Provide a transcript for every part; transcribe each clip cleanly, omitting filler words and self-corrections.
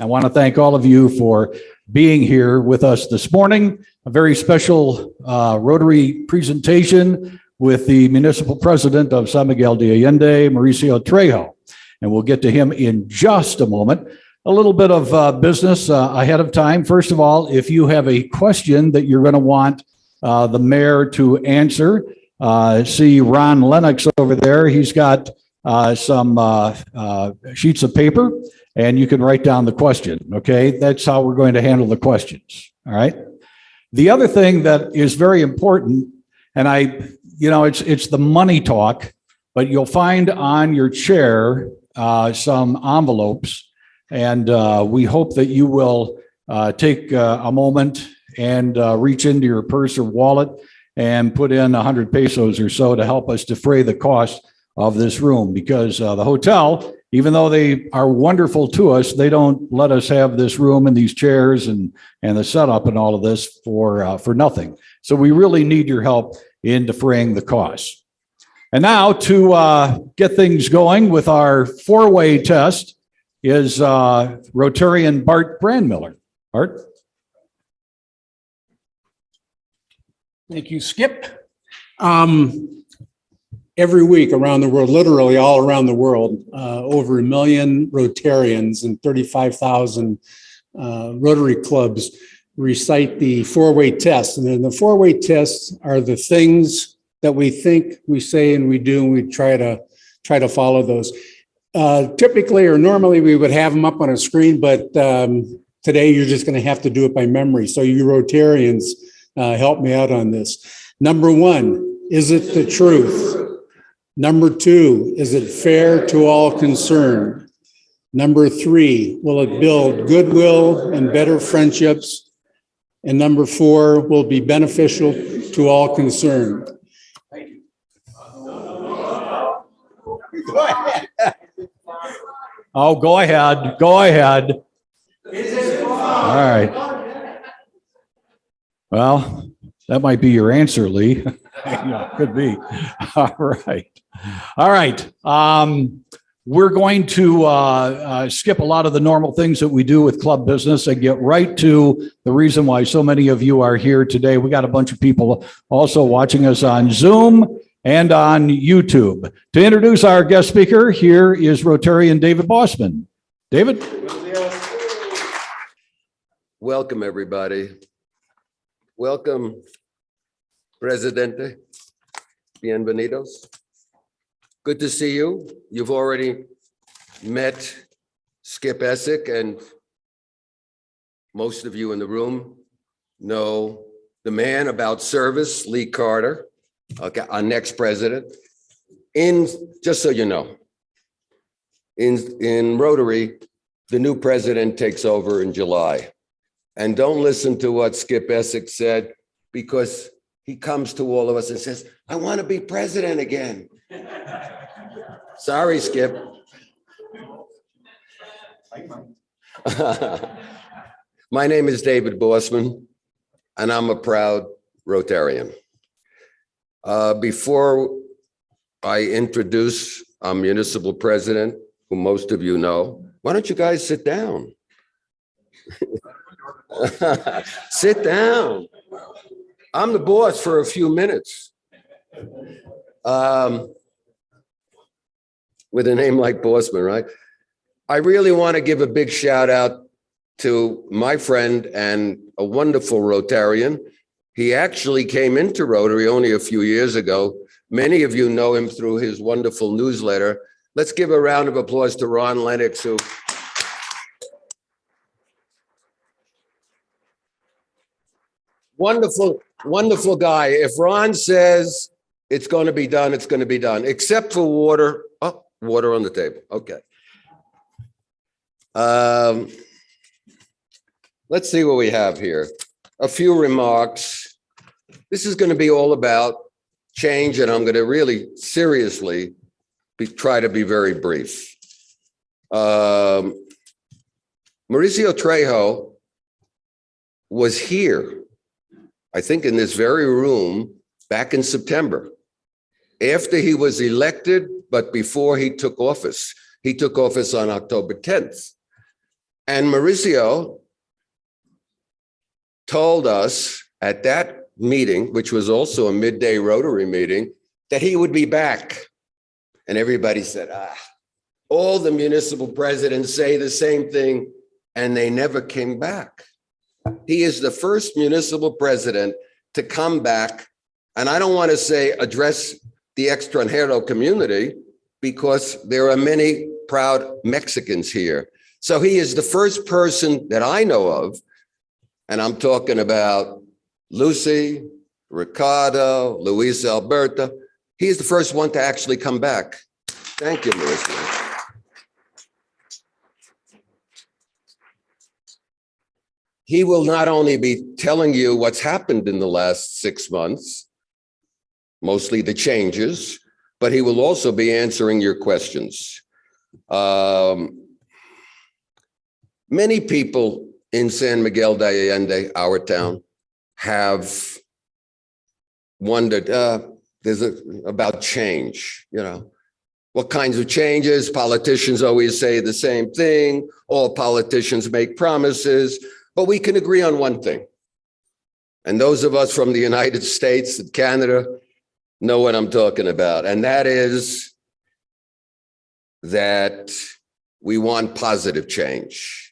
I want to thank all of you for being here with us this morning. A very special Rotary presentation with the municipal president of San Miguel de Allende, Mauricio Trejo. And we'll get to him in just a moment. A little bit of business ahead of time. First of all, if you have a question that you're going to want the mayor to answer, see Ron Lennox over there. He's got some sheets of paper, and you can write down the question, okay? That's how we're going to handle the questions, all right? The other thing that is very important, and it's the money talk, but you'll find on your chair some envelopes, and we hope that you will take a moment and reach into your purse or wallet and put in 100 pesos or so to help us defray the cost of this room, because the hotel, even though they are wonderful to us, they don't let us have this room and these chairs and the setup and all of this for nothing. So we really need your help in defraying the costs. And now to get things going with our four-way test is Rotarian Bart Brandmiller. Bart? Thank you, Skip. Every week around the world, literally all around the world, over 1 million Rotarians and 35,000 Rotary clubs recite the four-way test. And then the four-way tests are the things that we think, we say, and we do, and we try to follow those. Typically or normally we would have them up on a screen, but today you're just going to have to do it by memory. So you Rotarians, help me out on this. Number one, is it the truth? Number two, is it fair to all concerned? Number three, will it build goodwill and better friendships? And number four, will it be beneficial to all concerned? Go ahead. Oh, go ahead. Go ahead. All right. Well, that might be your answer, Lee. Yeah, could be. All right. All right. We're going to skip a lot of the normal things that we do with club business and get right to the reason why so many of you are here today. We got a bunch of people also watching us on Zoom and on YouTube. To introduce our guest speaker, here is Rotarian David Bossman. David? Welcome, everybody. Welcome, Presidente. Bienvenidos. Good to see you. You've already met Skip Essick, and most of you in the room know the man about service, Lee Carter, okay, our next president. Just so you know, in Rotary, the new president takes over in July. And don't listen to what Skip Essick said, because he comes to all of us and says, I want to be president again. Sorry, Skip. My name is David Bossman, and I'm a proud Rotarian. Before I introduce our municipal president, who most of you know, why don't you guys sit down? Sit down. I'm the boss for a few minutes. With a name like Bossman, right? I really want to give a big shout out to my friend and a wonderful Rotarian. He actually came into Rotary only a few years ago. Many of you know him through his wonderful newsletter. Let's give a round of applause to Ron Lennox, who wonderful guy. If Ron says it's going to be done, it's going to be done, except for water. Oh, water on the table. Okay. Let's see what we have here. A few remarks. This is going to be all about change, and I'm going to really seriously try to be very brief. Mauricio Trejo was here, I think in this very room, back in September, after he was elected, but before he took office. He took office on October 10th. And Mauricio told us at that meeting, which was also a midday Rotary meeting, that he would be back. And everybody said, all the municipal presidents say the same thing, and they never came back. He is the first municipal president to come back. And I don't want to say address the extranjero community, because there are many proud Mexicans here. So he is the first person that I know of, and I'm talking about Lucy, Ricardo, Luis Alberta. He is the first one to actually come back. Thank you, Mauricio. He will not only be telling you what's happened in the last 6 months, mostly the changes, but he will also be answering your questions. Many people in San Miguel de Allende, our town, have wondered about change. You know, what kinds of changes? Politicians always say the same thing. All politicians make promises, but we can agree on one thing. And those of us from the United States and Canada know what I'm talking about. And that is that we want positive change.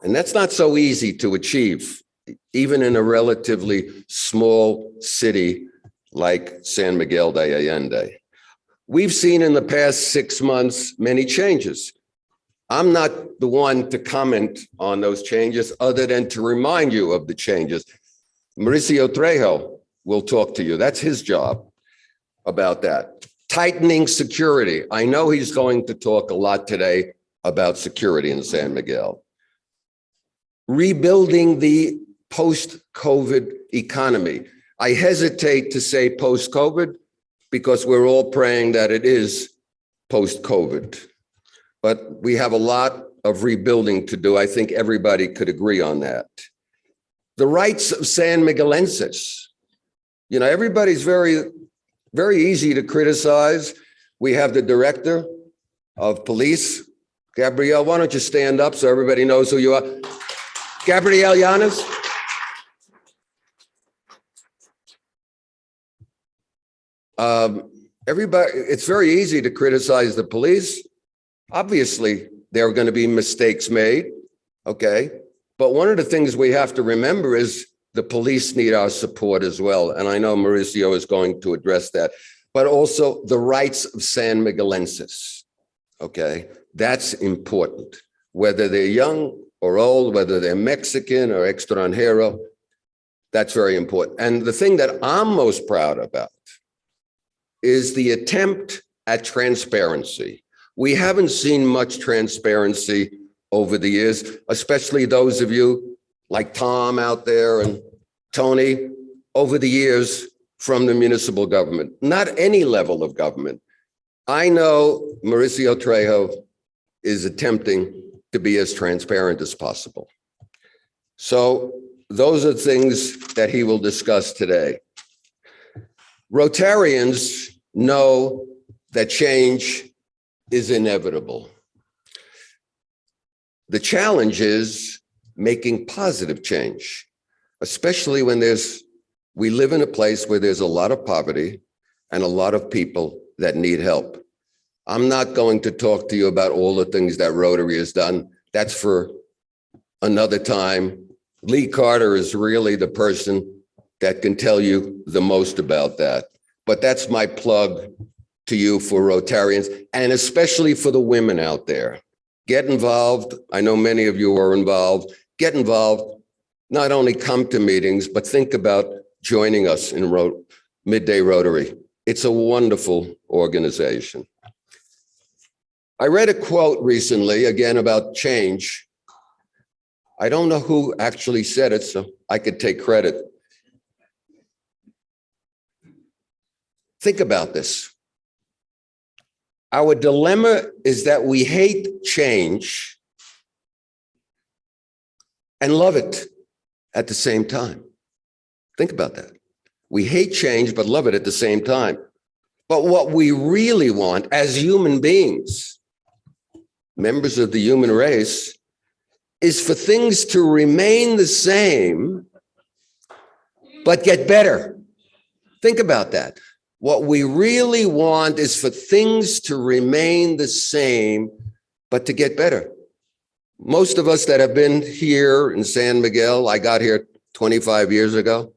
And that's not so easy to achieve, even in a relatively small city like San Miguel de Allende. We've seen in the past 6 months many changes. I'm not the one to comment on those changes other than to remind you of the changes. Mauricio Trejo will talk to you. That's his job about that. Tightening security. I know he's going to talk a lot today about security in San Miguel. Rebuilding the post-COVID economy. I hesitate to say post-COVID because we're all praying that it is post-COVID. But we have a lot of rebuilding to do. I think everybody could agree on that. The rights of San Miguelenses. You know, everybody's very easy to criticize. We have the director of police. Gabrielle, why don't you stand up so everybody knows who you are? Gabrielle Llanes. Everybody, it's very easy to criticize the police. Obviously, there are going to be mistakes made, okay? But one of the things we have to remember is the police need our support as well. And I know Mauricio is going to address that, but also the rights of San Miguelenses, okay? That's important, whether they're young or old, whether they're Mexican or extranjero, that's very important. And the thing that I'm most proud about is the attempt at transparency. We haven't seen much transparency over the years, especially those of you like Tom out there and Tony over the years from the municipal government, not any level of government. I know Mauricio Trejo is attempting to be as transparent as possible. So those are things that he will discuss today. Rotarians know that change is inevitable. The challenge is making positive change, especially when we live in a place where there's a lot of poverty and a lot of people that need help. I'm not going to talk to you about all the things that Rotary has done. That's for another time. Lee Carter is really the person that can tell you the most about that. But that's my plug to you for Rotarians, and especially for the women out there. Get involved. I know many of you are involved. Get involved. Not only come to meetings, but think about joining us in Midday Rotary. It's a wonderful organization. I read a quote recently, again, about change. I don't know who actually said it, so I could take credit. Think about this. Our dilemma is that we hate change and love it at the same time. Think about that. We hate change, but love it at the same time. But what we really want as human beings, members of the human race, is for things to remain the same, but get better. Think about that. What we really want is for things to remain the same, but to get better. Most of us that have been here in San Miguel, I got here 25 years ago,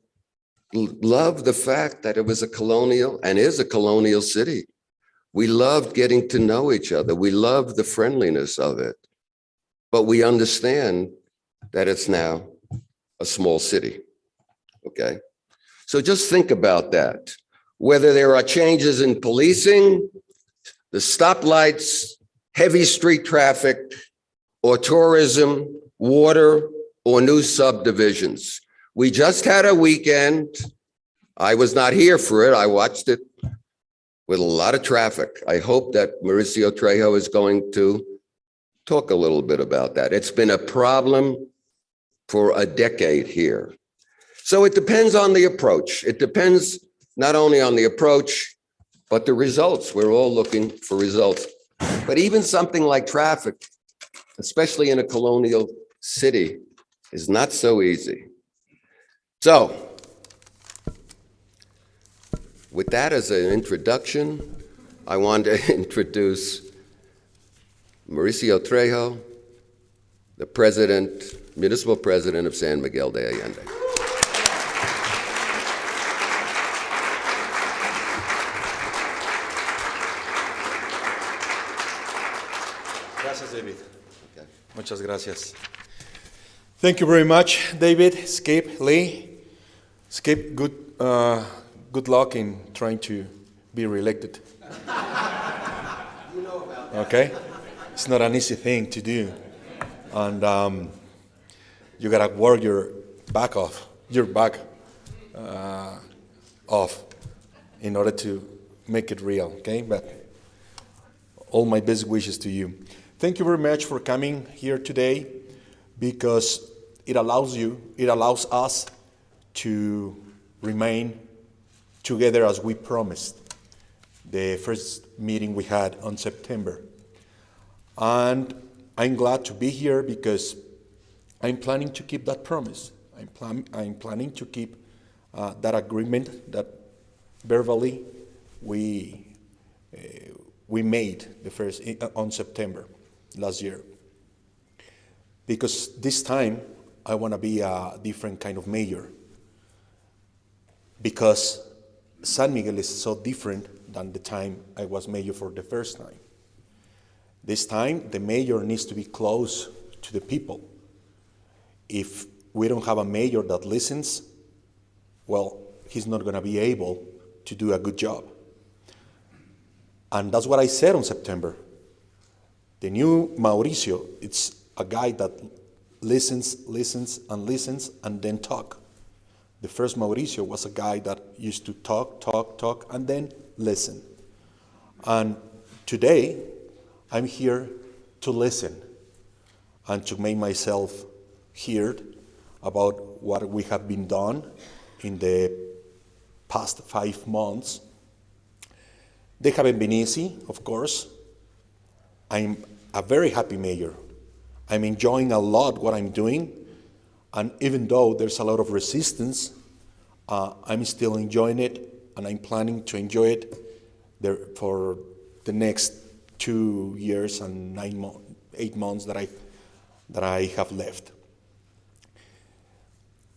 love the fact that it was a colonial and is a colonial city. We loved getting to know each other. We loved the friendliness of it. But we understand that it's now a small city, okay? So just think about that. Whether there are changes in policing, the stoplights, heavy street traffic, or tourism, water, or new subdivisions. We just had a weekend. I was not here for it. I watched it with a lot of traffic. I hope that Mauricio Trejo is going to talk a little bit about that. It's been a problem for a decade here. So it depends on the approach. It depends not only on the approach, but the results. We're all looking for results. But even something like traffic, especially in a colonial city, is not so easy. So, with that as an introduction, I want to introduce Mauricio Trejo, the president, municipal president of San Miguel de Allende. Gracias, David. Okay. Muchas gracias. Thank you very much, David, Skip, Lee. Skip, good luck in trying to be reelected. Okay? It's not an easy thing to do. And you gotta work your back off in order to make it real, okay? But all my best wishes to you. Thank you very much for coming here today, because it allows us to remain together as we promised the first meeting we had on September. And I'm glad to be here because I'm planning to keep that promise. I'm planning to keep that agreement that verbally we made the first on September last year. Because this time I want to be a different kind of mayor. Because San Miguel is so different than the time I was mayor for the first time. This time, the mayor needs to be close to the people. If we don't have a mayor that listens, well, he's not going to be able to do a good job. And that's what I said on September. The new Mauricio, it's a guy that listens, and then talk. The first Mauricio was a guy that used to talk, and then listen. And today, I'm here to listen and to make myself heard about what we have been done in the past 5 months. They haven't been easy, of course. I'm a very happy mayor. I'm enjoying a lot what I'm doing, and even though there's a lot of resistance, I'm still enjoying it, and I'm planning to enjoy it there for the next 2 years and 8 months that I have left.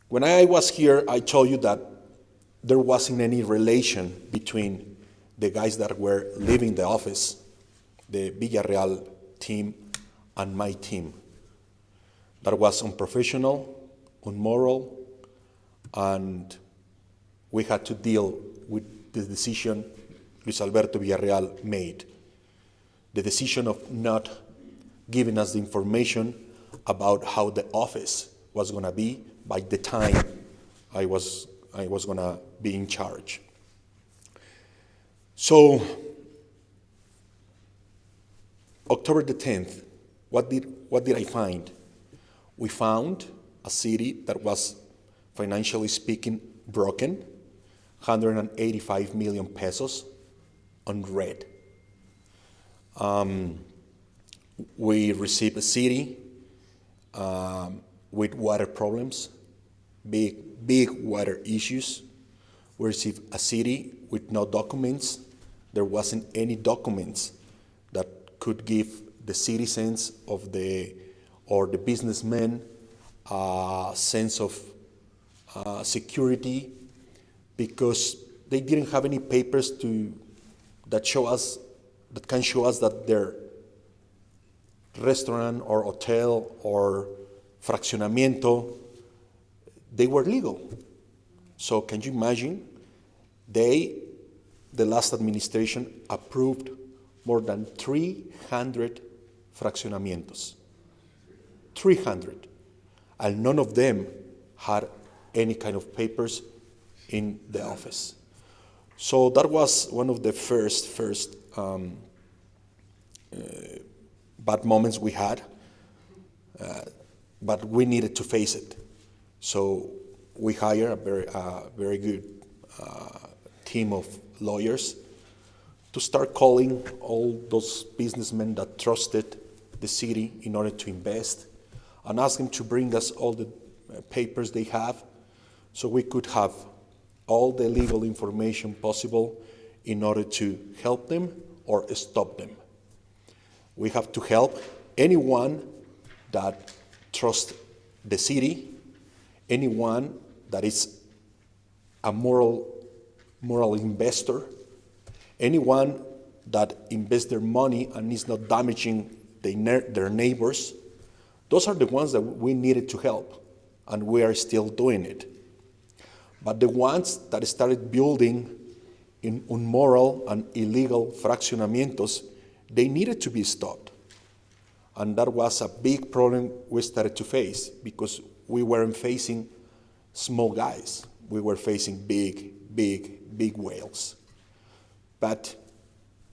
When I was here, I told you that there wasn't any relation between the guys that were leaving the office, the Villarreal team, and my team. That was unprofessional, immoral, and we had to deal with the decision Luis Alberto Villarreal made. The decision of not giving us the information about how the office was going to be by the time I was going to be in charge. So, October the 10th, what did I find? We found a city that was, financially speaking, broken, 185 million pesos on red. We received a city with water problems, big water issues. We received a city with no documents. There wasn't any documents that could give the citizens of or the businessmen a sense of security, because they didn't have any papers that can show us that their restaurant or hotel or fraccionamiento, they were legal. So can you imagine? The last administration approved more than 300 fraccionamientos. 300. And none of them had any kind of papers in the office. So that was one of the first bad moments we had, but we needed to face it. So we hired a very good team of lawyers to start calling all those businessmen that trusted the city in order to invest, and ask them to bring us all the papers they have, so we could have all the legal information possible in order to help them or stop them. We have to help anyone that trusts the city, anyone that is a moral investor, anyone that invests their money and is not damaging their neighbors. Those are the ones that we needed to help, and we are still doing it. But the ones that started building in immoral and illegal fraccionamientos, they needed to be stopped. And that was a big problem we started to face, because we weren't facing small guys. We were facing big whales. But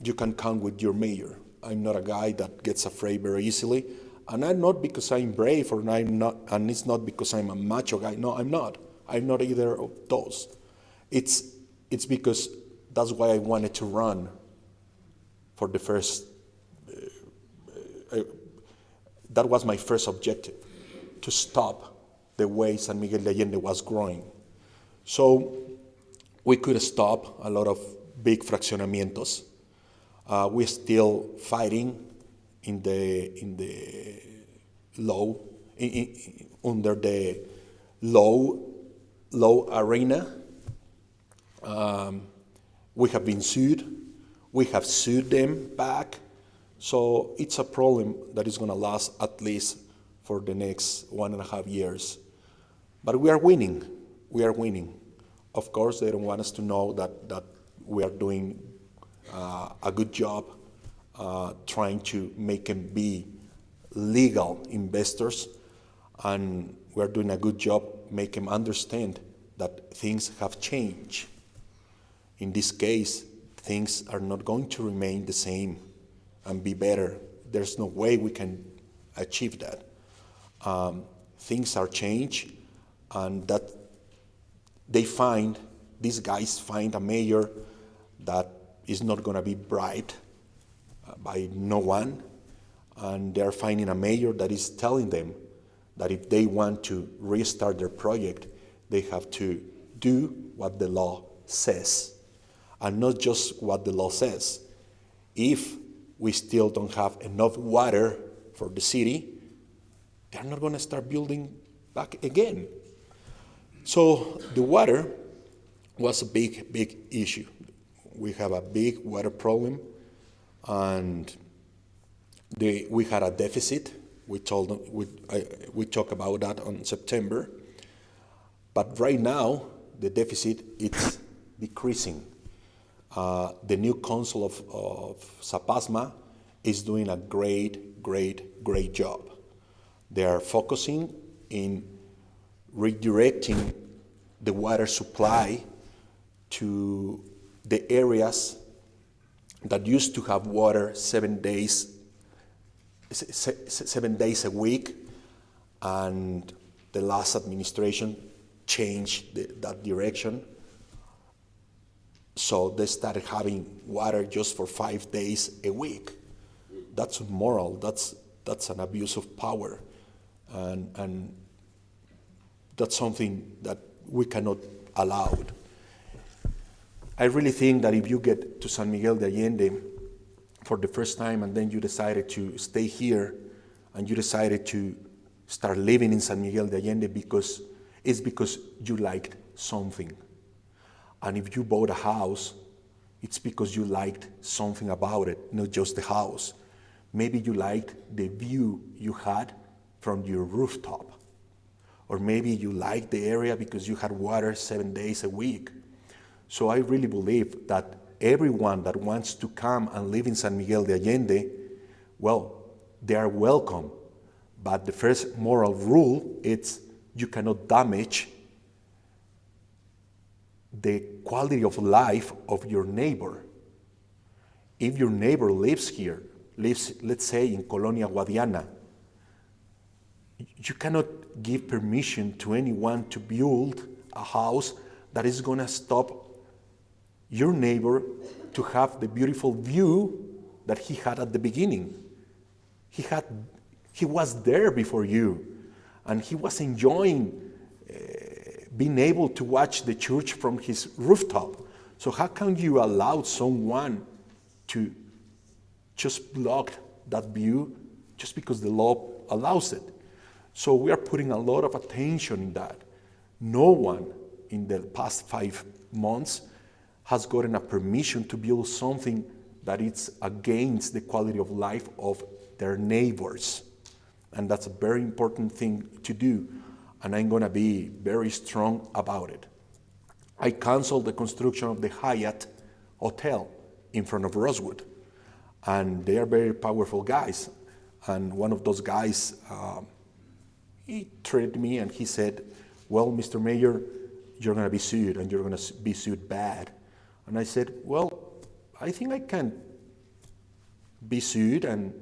you can count with your mayor. I'm not a guy that gets afraid very easily. And I'm not because I'm brave, and it's not because I'm a macho guy. No, I'm not. I'm not either of those. It's because that's why I wanted to run for the first. That was my first objective, to stop the way San Miguel de Allende was growing. So we could stop a lot of big fraccionamientos. We're still fighting in the law, under the law arena. We have been sued. We have sued them back. So it's a problem that is going to last at least for the next 1.5 years. But we are winning. We are winning. Of course, they don't want us to know that we are doing a good job trying to make them be legal investors, and we're doing a good job making them understand that things have changed. In this case, things are not going to remain the same and be better. There's no way we can achieve that. Things are changed, and that these guys find a mayor that is not going to be bribed by no one, and they're finding a mayor that is telling them that if they want to restart their project, they have to do what the law says, and not just what the law says. If we still don't have enough water for the city, they're not going to start building back again. So the water was a big issue. We have a big water problem, and we had a deficit. We talked about that on September, but right now the deficit is decreasing. The new council of Zapasma is doing a great job. They are focusing in redirecting the water supply to the areas that used to have water 7 days a week, and the last administration changed that direction. So they started having water just for 5 days a week. that's immoral. That's an abuse of power, and that's something that we cannot allow. I really think that if you get to San Miguel de Allende for the first time and then you decided to stay here and you decided to start living in San Miguel de Allende because you liked something. And if you bought a house, it's because you liked something about it, not just the house. Maybe you liked the view you had from your rooftop. Or maybe you liked the area because you had water 7 days a week. So I really believe that everyone that wants to come and live in San Miguel de Allende, well, they are welcome. But the first moral rule is you cannot damage the quality of life of your neighbor. If your neighbor lives here, let's say in Colonia Guadiana, you cannot give permission to anyone to build a house that is going to stop your neighbor to have the beautiful view that he had at the beginning. He was there before you, and he was enjoying being able to watch the church from his rooftop. So how can you allow someone to just block that view just because the law allows it? So we are putting a lot of attention in that. No one in the past 5 months has gotten a permission to build something that is against the quality of life of their neighbors. And that's a very important thing to do. And I'm going to be very strong about it. I canceled the construction of the Hyatt Hotel in front of Rosewood. And they are very powerful guys. And one of those guys, he treated me and he said, well, Mr. Mayor, you're going to be sued and you're going to be sued bad. And I said, well, I think I can be sued and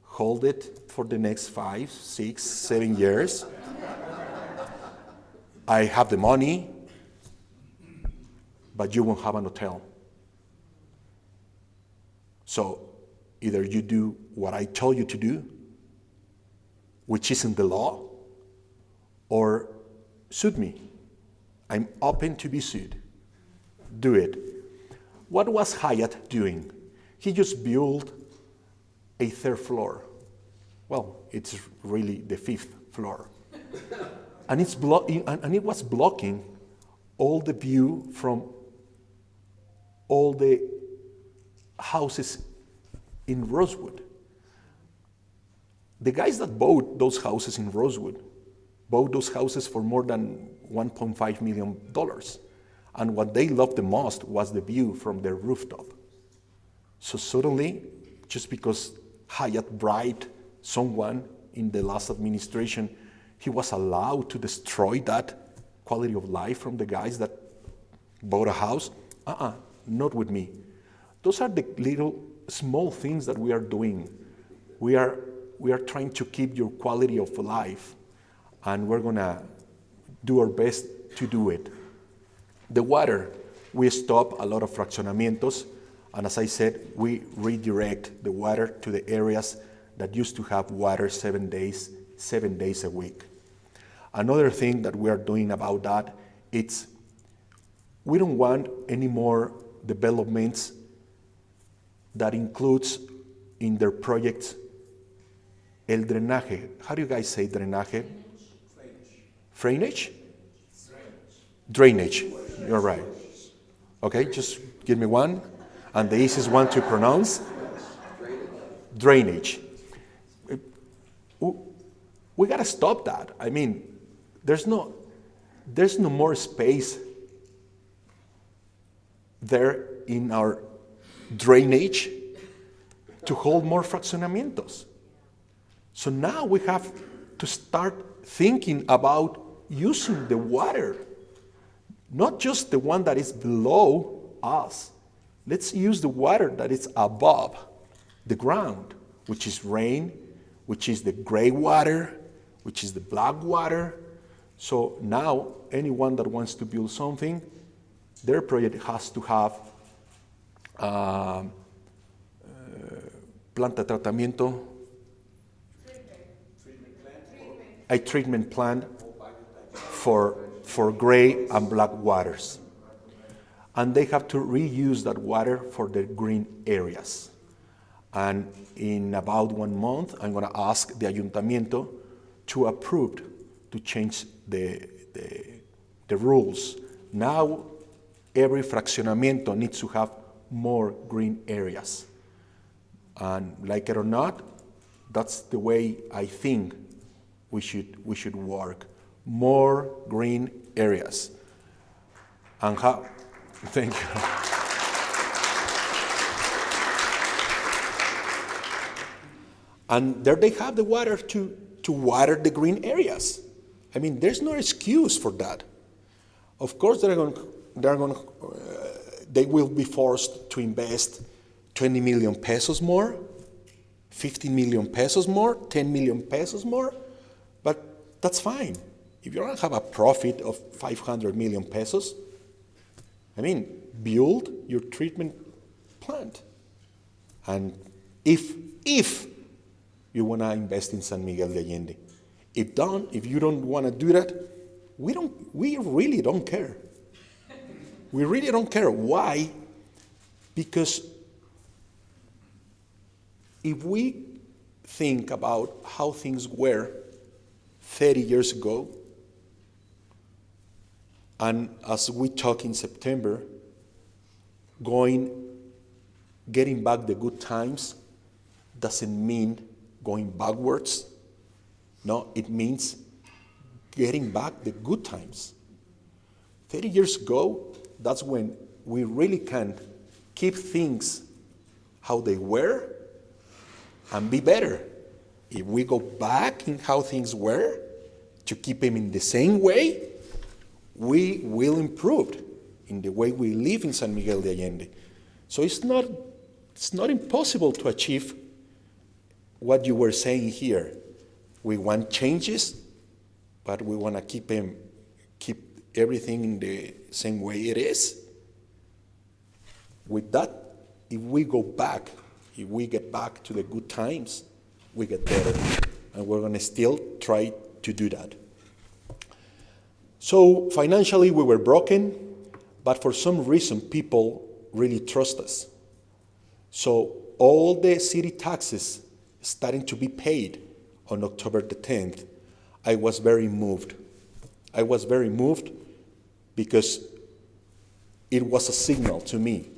hold it for the next 5, 6, 7 years. I have the money, but you won't have an hotel. So either you do what I tell you to do, which isn't the law, or sue me. I'm open to be sued. Do it. What was Hyatt doing? He just built a 3rd floor. Well, it's really the 5th floor. And it was blocking all the view from all the houses in Rosewood. The guys that bought those houses in Rosewood bought those houses for more than $1.5 million. And what they loved the most was the view from their rooftop. So suddenly, just because Hyatt bribed someone in the last administration, he was allowed to destroy that quality of life from the guys that bought a house? Not with me. Those are the little small things that we are doing. We are trying to keep your quality of life, and we're gonna do our best to do it. The water, we stop a lot of fraccionamientos, and as I said, we redirect the water to the areas that used to have water 7 days a week. Another thing that we are doing about that, it's we don't want any more developments that includes in their projects el drenaje. How do you guys say drenaje? Drainage. Drainage. You're right. Okay, just give me one. And the easiest one to pronounce. Drainage. We gotta stop that. I mean, there's no more space there in our drainage to hold more fraccionamientos. So now we have to start thinking about using the water, not just the one that is below us. Let's use the water that is above the ground, which is rain, which is the gray water, which is the black water. So now anyone that wants to build something, their project has to have planta de tratamiento, a treatment plant for gray and black waters. And they have to reuse that water for the green areas. And in about 1 month, I'm going to ask the ayuntamiento to approve to change the rules. Now, every fraccionamiento needs to have more green areas. And like it or not, that's the way I think we should work. More green areas. And how? Thank you. And there they have the water to water the green areas. I mean, there's no excuse for that. Of course, they will be forced to invest 20 million pesos more, 15 million pesos more, 10 million pesos more, but that's fine. If you don't have a profit of 500 million pesos, I mean, build your treatment plant. And if you want to invest in San Miguel de Allende, if you don't want to do that, we really don't care. We really don't care. Why? Because if we think about how things were 30 years ago, and as we talk in September, getting back the good times doesn't mean going backwards. No, it means getting back the good times. 30 years ago, that's when we really can keep things how they were and be better. If we go back in how things were to keep them in the same way, we will improve in the way we live in San Miguel de Allende. So it's not impossible to achieve what you were saying here. We want changes, but we want to keep everything in the same way it is. With that, if we get back to the good times, we get better. And we're going to still try to do that. So financially, we were broken, but for some reason, people really trust us. So all the city taxes starting to be paid on October the 10th, I was very moved. I was very moved because it was a signal to me.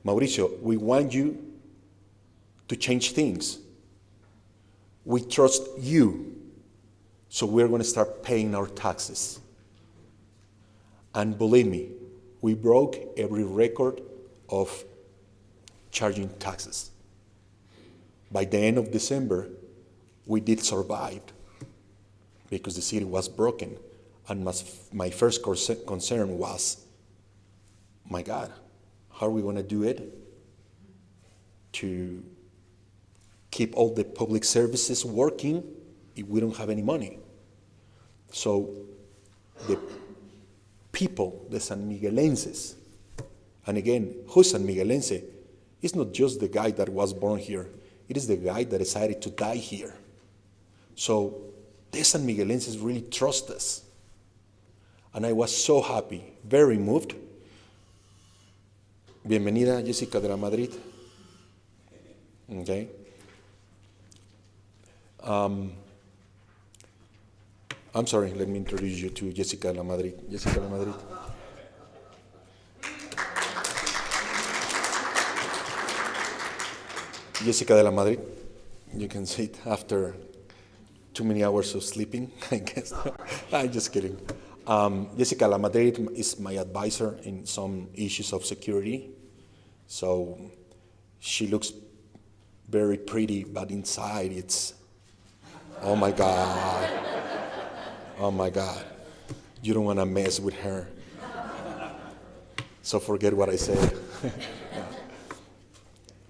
Mauricio, we want you to change things. We trust you, so we're going to start paying our taxes. And believe me, we broke every record of charging taxes. By the end of December, we did survive because the city was broken. And my first concern was, my God, how are we going to do it to keep all the public services working if we don't have any money? So the people, the San Miguelenses, and again, who's San Miguelense? It's not just the guy that was born here. It is the guy that decided to die here. So the San Miguelenses really trust us. And I was so happy, very moved. Bienvenida, Jessica de la Madrid. Okay. I'm sorry, let me introduce you to Jessica de la Madrid. Jessica de la Madrid. Jessica de la Madrid, you can see it after too many hours of sleeping, I guess. I'm just kidding. Jessica de la Madrid is my advisor in some issues of security. So she looks very pretty, but inside it's, oh my God. Oh my God. You don't want to mess with her. So forget what I said.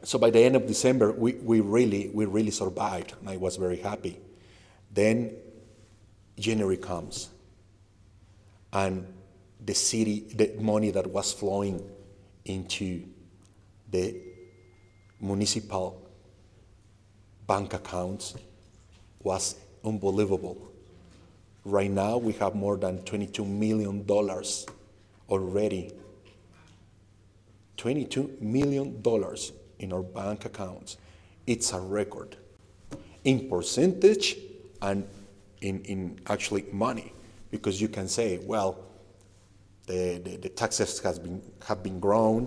So by the end of December, we really survived, and I was very happy. Then January comes, and the money that was flowing into the municipal bank accounts was unbelievable. Right now, we have more than $22 million already. $22 million in our bank accounts. It's a record in percentage and in actually money, because you can say, well, the taxes have been grown.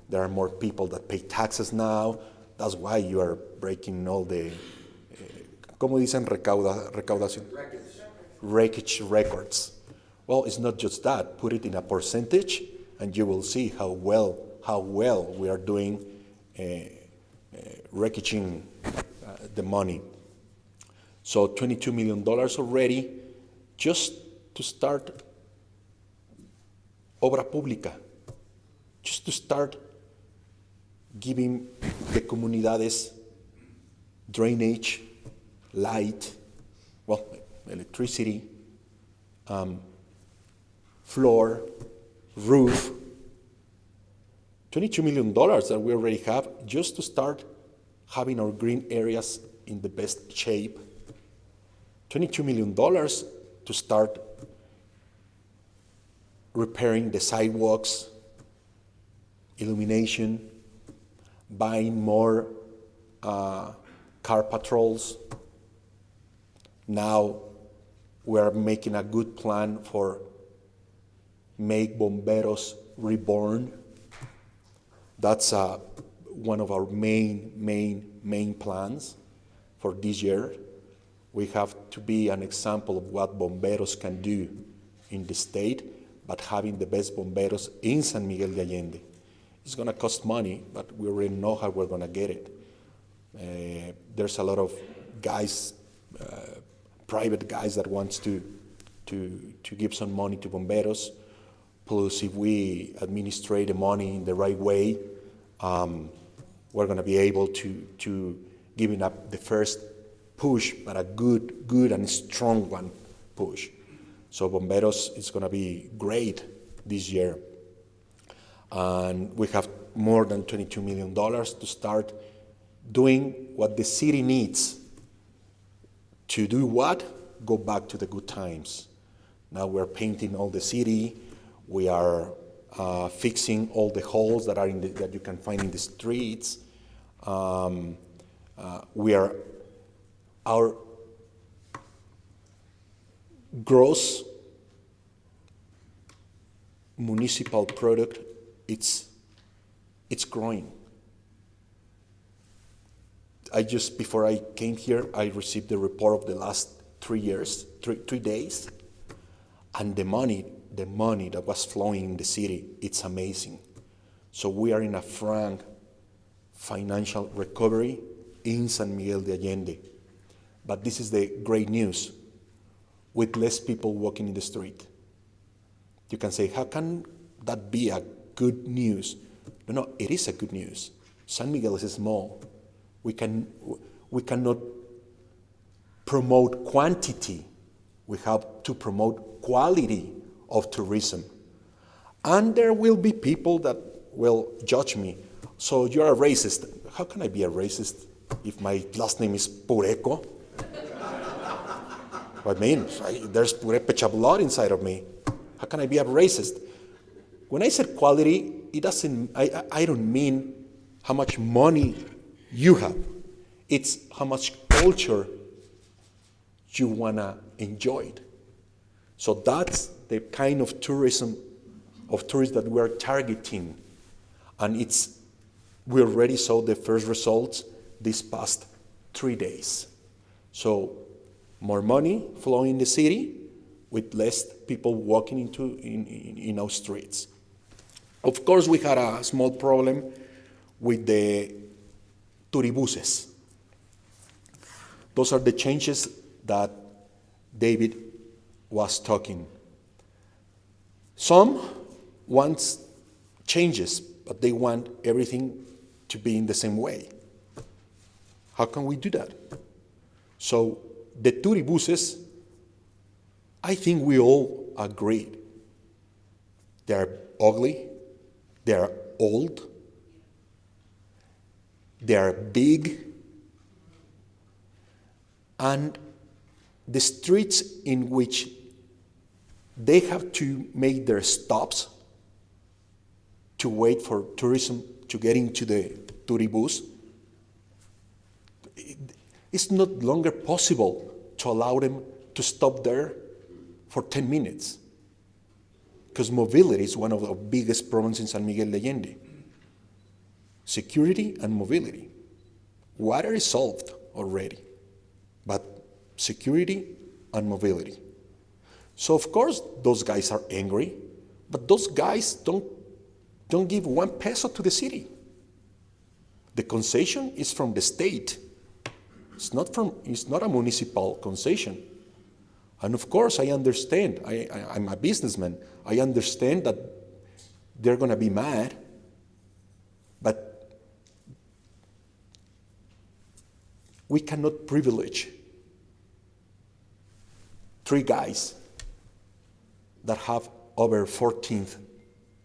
There are more people that pay taxes now. That's why you are breaking all the, ¿cómo dicen recaudación? Wreckage records. Well, it's not just that. Put it in a percentage, and you will see how well we are doing wreckaging the money. So $22 million already, just to start obra pública, just to start giving the comunidades drainage, light, well, electricity, floor, roof. $22 million that we already have just to start having our green areas in the best shape. $22 million to start repairing the sidewalks, illumination, buying more car patrols. Now we're making a good plan for make bomberos reborn. That's one of our main plans for this year. We have to be an example of what bomberos can do in the state, but having the best bomberos in San Miguel de Allende. It's going to cost money, but we already know how we're going to get it. There's a lot of guys, private guys that wants to give some money to bomberos. Plus, if we administrate the money in the right way, we're going to be able to giving up the first push, but a good and strong one push. So bomberos is going to be great this year. And we have more than $22 million to start doing what the city needs. To do what? Go back to the good times. Now we're painting all the city. We are fixing all the holes that are that you can find in the streets. Our gross municipal product, it's growing. Before I came here, I received the report of the last 3 years, three days, and the money that was flowing in the city, it's amazing. So we are in a frank financial recovery in San Miguel de Allende. But this is the great news, with less people walking in the street. You can say, how can that be a good news? No, it is a good news. San Miguel is small. We cannot promote quantity. We have to promote quality of tourism. And there will be people that will judge me. So you're a racist. How can I be a racist if my last name is Pureco? I mean, there's Purepecha blood inside of me. How can I be a racist? When I said quality, it doesn't. I don't mean how much money you have. It's how much culture you wanna enjoy. So that's the kind of tourists that we are targeting, and we already saw the first results this past 3 days. So more money flowing in the city with less people walking in our streets. Of course, we had a small problem with the turibuses. Those are the changes that David was talking. Some want changes, but they want everything to be in the same way. How can we do that? So the turibuses, I think we all agree. They're ugly, they're old, they're big, and the streets in which they have to make their stops to wait for tourism to get into the touribus, it's no longer possible to allow them to stop there for 10 minutes. Because mobility is one of the biggest problems in San Miguel de Allende. Security and mobility. Water is solved already, but security and mobility. So of course those guys are angry, but those guys don't give 1 peso to the city. The concession is from the state. It's not a municipal concession. And of course I understand, I'm a businessman, I understand that they're gonna be mad, but we cannot privilege 3 guys that have over 14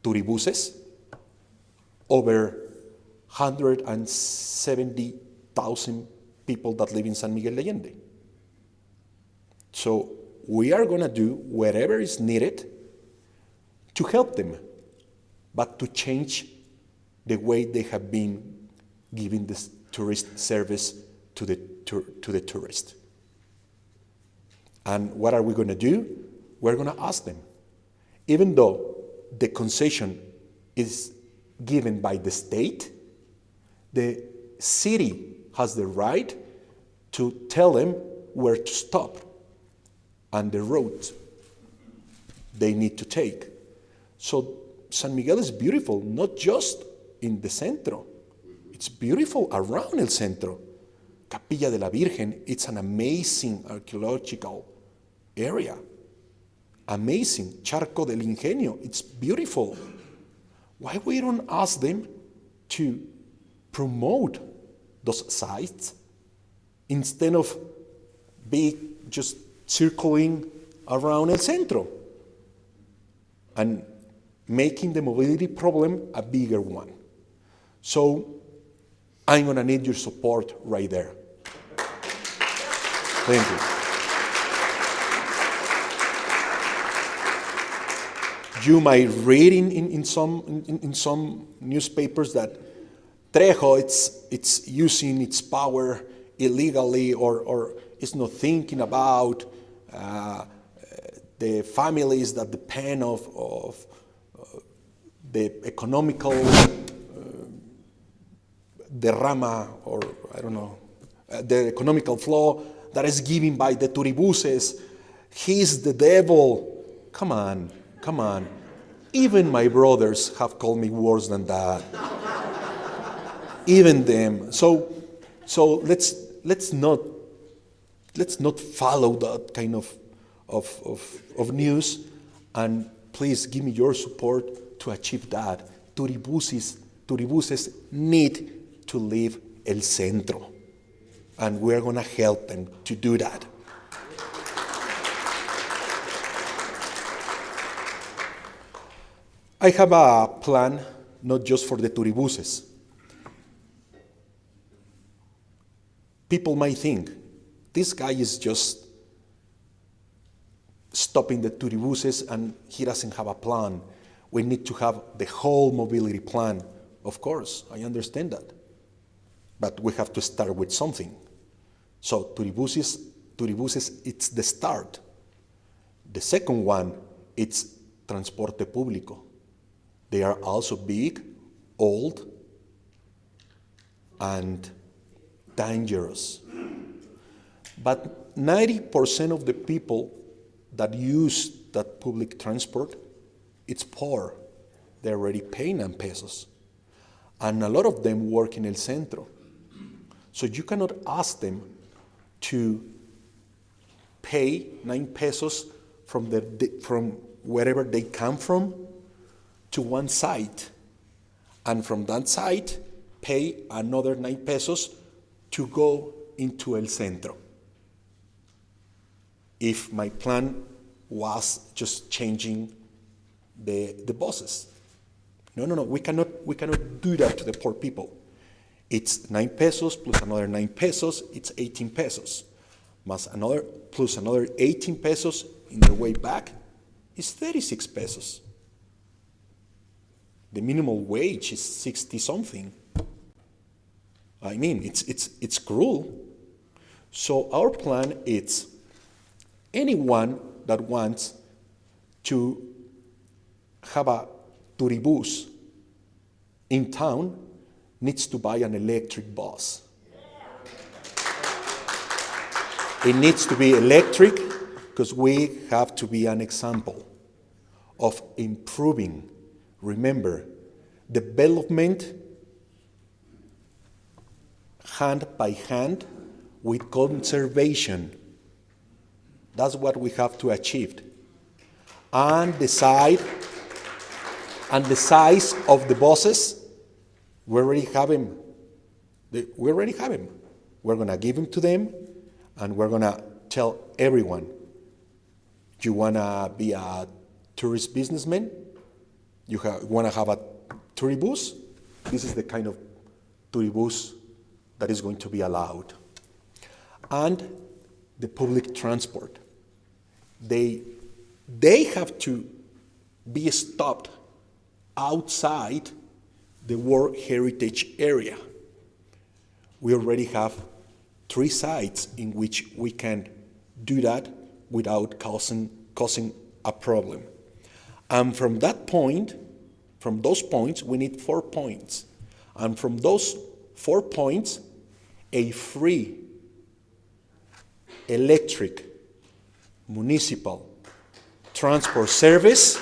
touribuses, over 170,000 people that live in San Miguel de Allende. So we are going to do whatever is needed to help them, but to change the way they have been giving this tourist service to the tourist. And what are we going to do? We're going to ask them. Even though the concession is given by the state, the city has the right to tell them where to stop and the route they need to take. So San Miguel is beautiful, not just in the centro. It's beautiful around el centro. Capilla de la Virgen, it's an amazing archaeological area. Amazing. Charco del Ingenio, it's beautiful. Why we don't ask them to promote those sites instead of just circling around el centro and making the mobility problem a bigger one? So I'm going to need your support right there. Thank you. You might read in some newspapers that Trejo it's using its power illegally or is not thinking about the families that depend of the economical derrama, or I don't know, the economical flow that is given by the touribuses. He's the devil. Come on. Even my brothers have called me worse than that. Even them. So let's not follow that kind of news, and please give me your support to achieve that. Touribuses need to leave el centro, and we're going to help them to do that. I have a plan not just for the touribuses. People might think, this guy is just stopping the touribuses and he doesn't have a plan. We need to have the whole mobility plan. Of course, I understand that. But we have to start with something. So touribuses, it's the start. The second one, it's transporte público. They are also big, old, and dangerous. But 90% of the people that use that public transport, it's poor. They're already paying 9 pesos. And a lot of them work in el centro. So you cannot ask them to pay 9 pesos from wherever they come from to one site, and from that site pay another 9 pesos to go into el centro. If my plan was just changing the buses. No, we cannot do that to the poor people. It's 9 pesos plus another 9 pesos, it's 18 pesos. plus another 18 pesos in the way back is 36 pesos. The minimum wage is 60 something. I mean, it's cruel. So our plan is anyone that wants to have a turibus in town needs to buy an electric bus. It needs to be electric because we have to be an example of improving. Remember, development hand by hand with conservation. That's what we have to achieve. And the size of the buses, we already have them. We're going to give them to them, and we're going to tell everyone, you want to be a tourist businessman? You want to have a touribus? This is the kind of touribus that is going to be allowed. And the public transport. They have to be stopped outside the World Heritage Area. We already have 3 sites in which we can do that without causing a problem. And from that point, from those points, we need 4 points. And from those 4 points, a free electric municipal transport service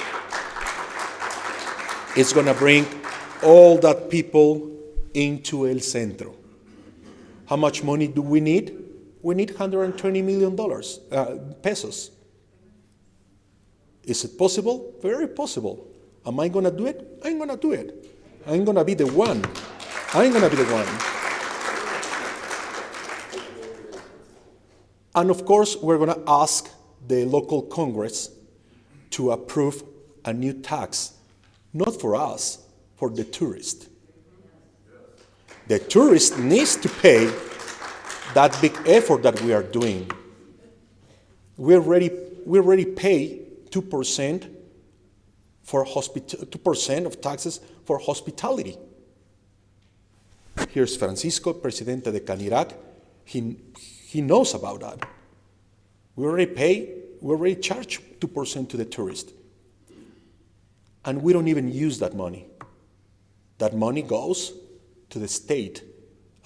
is going to bring all that people into El Centro. How much money do we need? We need $120 million pesos. Is it possible? Very possible. Am I going to do it? I'm going to do it. I'm going to be the one. And of course, we're going to ask the local Congress to approve a new tax, not for us, for the tourist. The tourist needs to pay that big effort that we are doing. We already pay 2% for 2% of taxes for hospitality. Here's Francisco, Presidente de Canirac. He knows about that. We already charge 2% to the tourist. And we don't even use that money. That money goes to the state,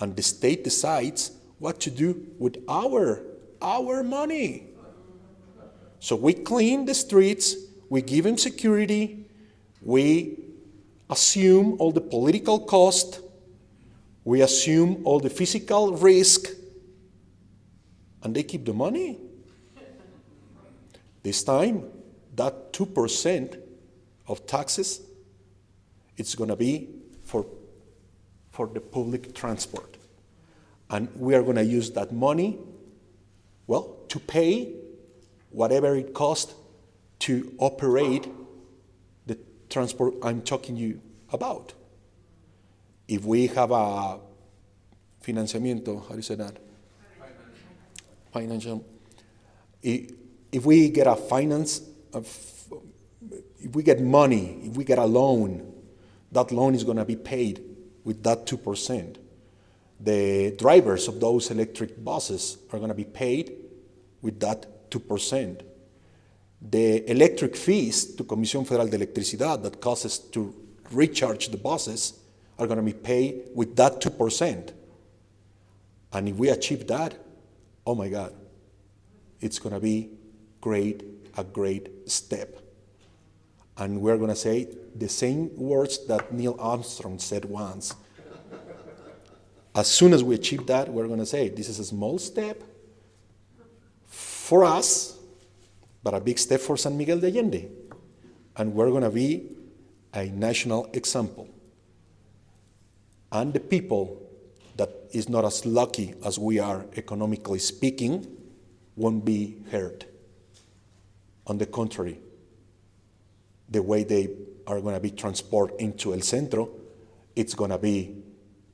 and the state decides what to do with our money. So we clean the streets, we give them security, we assume all the political cost, we assume all the physical risk, and they keep the money. This time, that 2% of taxes, it's going to be for the public transport. And we are going to use that money, well, to pay whatever it costs to operate the transport I'm talking you about. If we have a financiamiento, how do you say that? Financial. If we get a finance, if we get money, if we get a loan, that loan is going to be paid with that 2%. The drivers of those electric buses are going to be paid with that 2%. The electric fees to Comisión Federal de Electricidad that costs us to recharge the buses are going to be paid with that 2%. And if we achieve that, oh my God, it's going to be a great step. And we're going to say the same words that Neil Armstrong said once. As soon as we achieve that, we're going to say, this is a small step for us, but a big step for San Miguel de Allende. And we're going to be a national example. And the people that is not as lucky as we are, economically speaking, won't be hurt. On the contrary, the way they are going to be transported into El Centro, it's going to be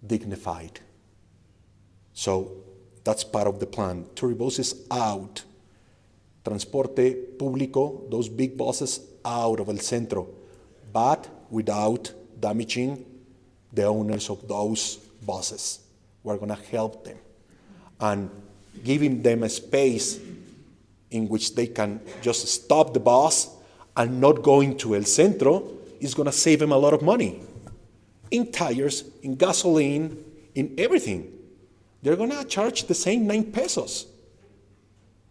dignified. So That's part of the plan. Tourist buses out. Transporte público, those big buses out of El Centro, but without damaging the owners of those buses. We're going to help them. And giving them a space in which they can just stop the bus and not going to El Centro is going to save them a lot of money. In tires, in gasoline, in everything. They're going to charge the same 9 pesos.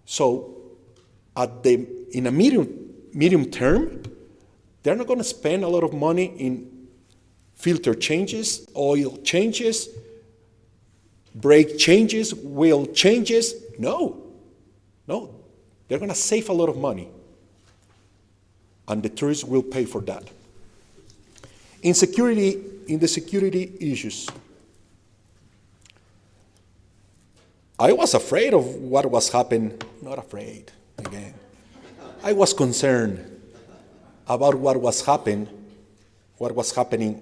So in a medium term, they're not going to spend a lot of money in filter changes, oil changes, brake changes, wheel changes. No, they're going to save a lot of money. And the tourists will pay for that. In the security issues, I was afraid of what was happening. Not afraid, again. I was concerned about what was happening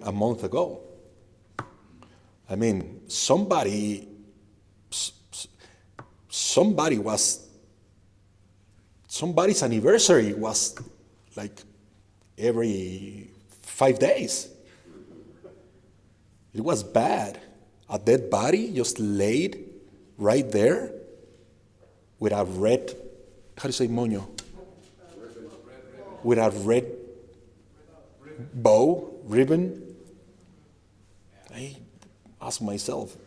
a month ago. I mean, somebody's anniversary was like every 5 days. It was bad. A dead body just laid right there with a red, how do you say moño? With a red bow, ribbon. I asked myself,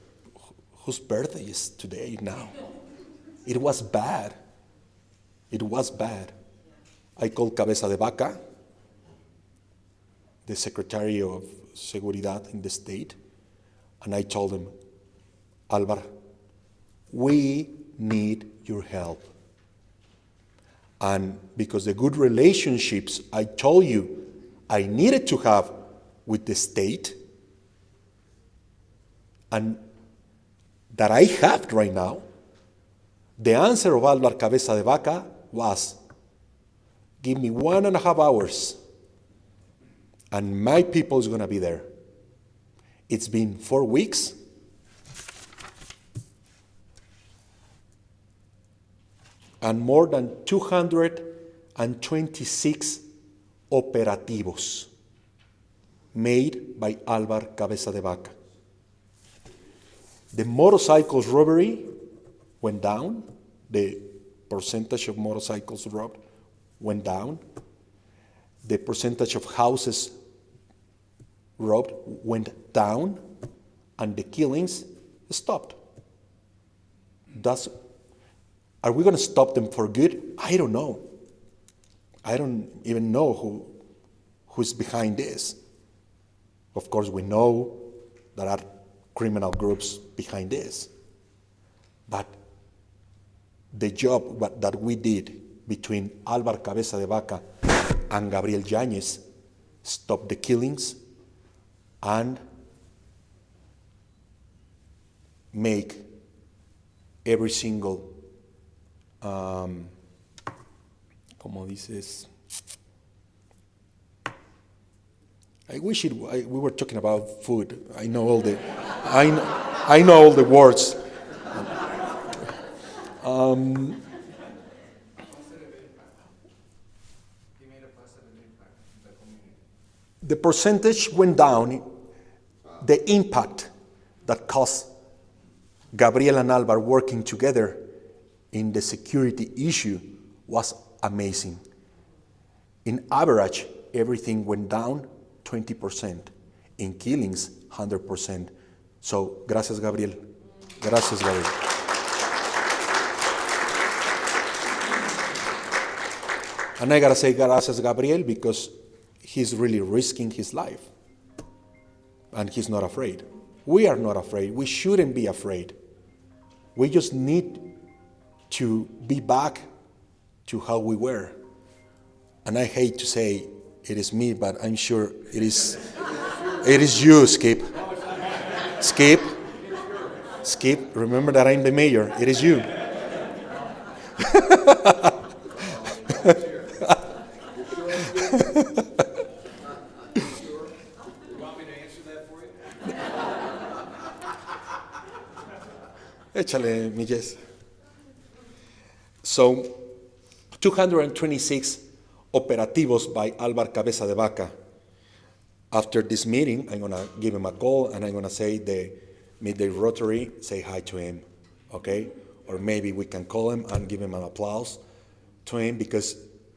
whose birthday is today now? It was bad. It was bad. I called Cabeza de Vaca, the Secretary of Seguridad in the state, and I told him, Alvar, we need your help. And because the good relationships I told you I needed to have with the state, and that I have right now, the answer of Alvar Cabeza de Vaca was, give me 1.5 hours and my people is going to be there. It's been 4 weeks. And more than 226 operativos made by Alvar Cabeza de Vaca. The motorcycles robbery went down. The percentage of motorcycles robbed went down. The percentage of houses robbed went down, and the killings stopped. Are we going to stop them for good? I don't know. I don't even know who's behind this. Of course, we know there are criminal groups behind this. But the job that we did between Alvar Cabeza de Vaca and Gabriel Yáñez stopped the killings and make every single, como dices, I wish we were talking about food. I know all the, I know all the words. The percentage went down. The impact that caused Gabriel and Alvar working together in the security issue was amazing. In average, everything went down 20%. In killings, 100%. So, gracias, Gabriel. Gracias, Gabriel. And I gotta say gracias, Gabriel, because he's really risking his life. And he's not afraid. We are not afraid. We shouldn't be afraid. We just need to be back to how we were. And I hate to say it is me, but I'm sure it is you, Skip. Skip, remember that I'm the mayor. It is you. Échale, mi Jess. So, 226 operativos by Álvar Cabeza de Vaca. After this meeting, I'm gonna give him a call and I'm gonna say the Midday Rotary, say hi to him, okay? Or maybe we can call him and give him an applause to him because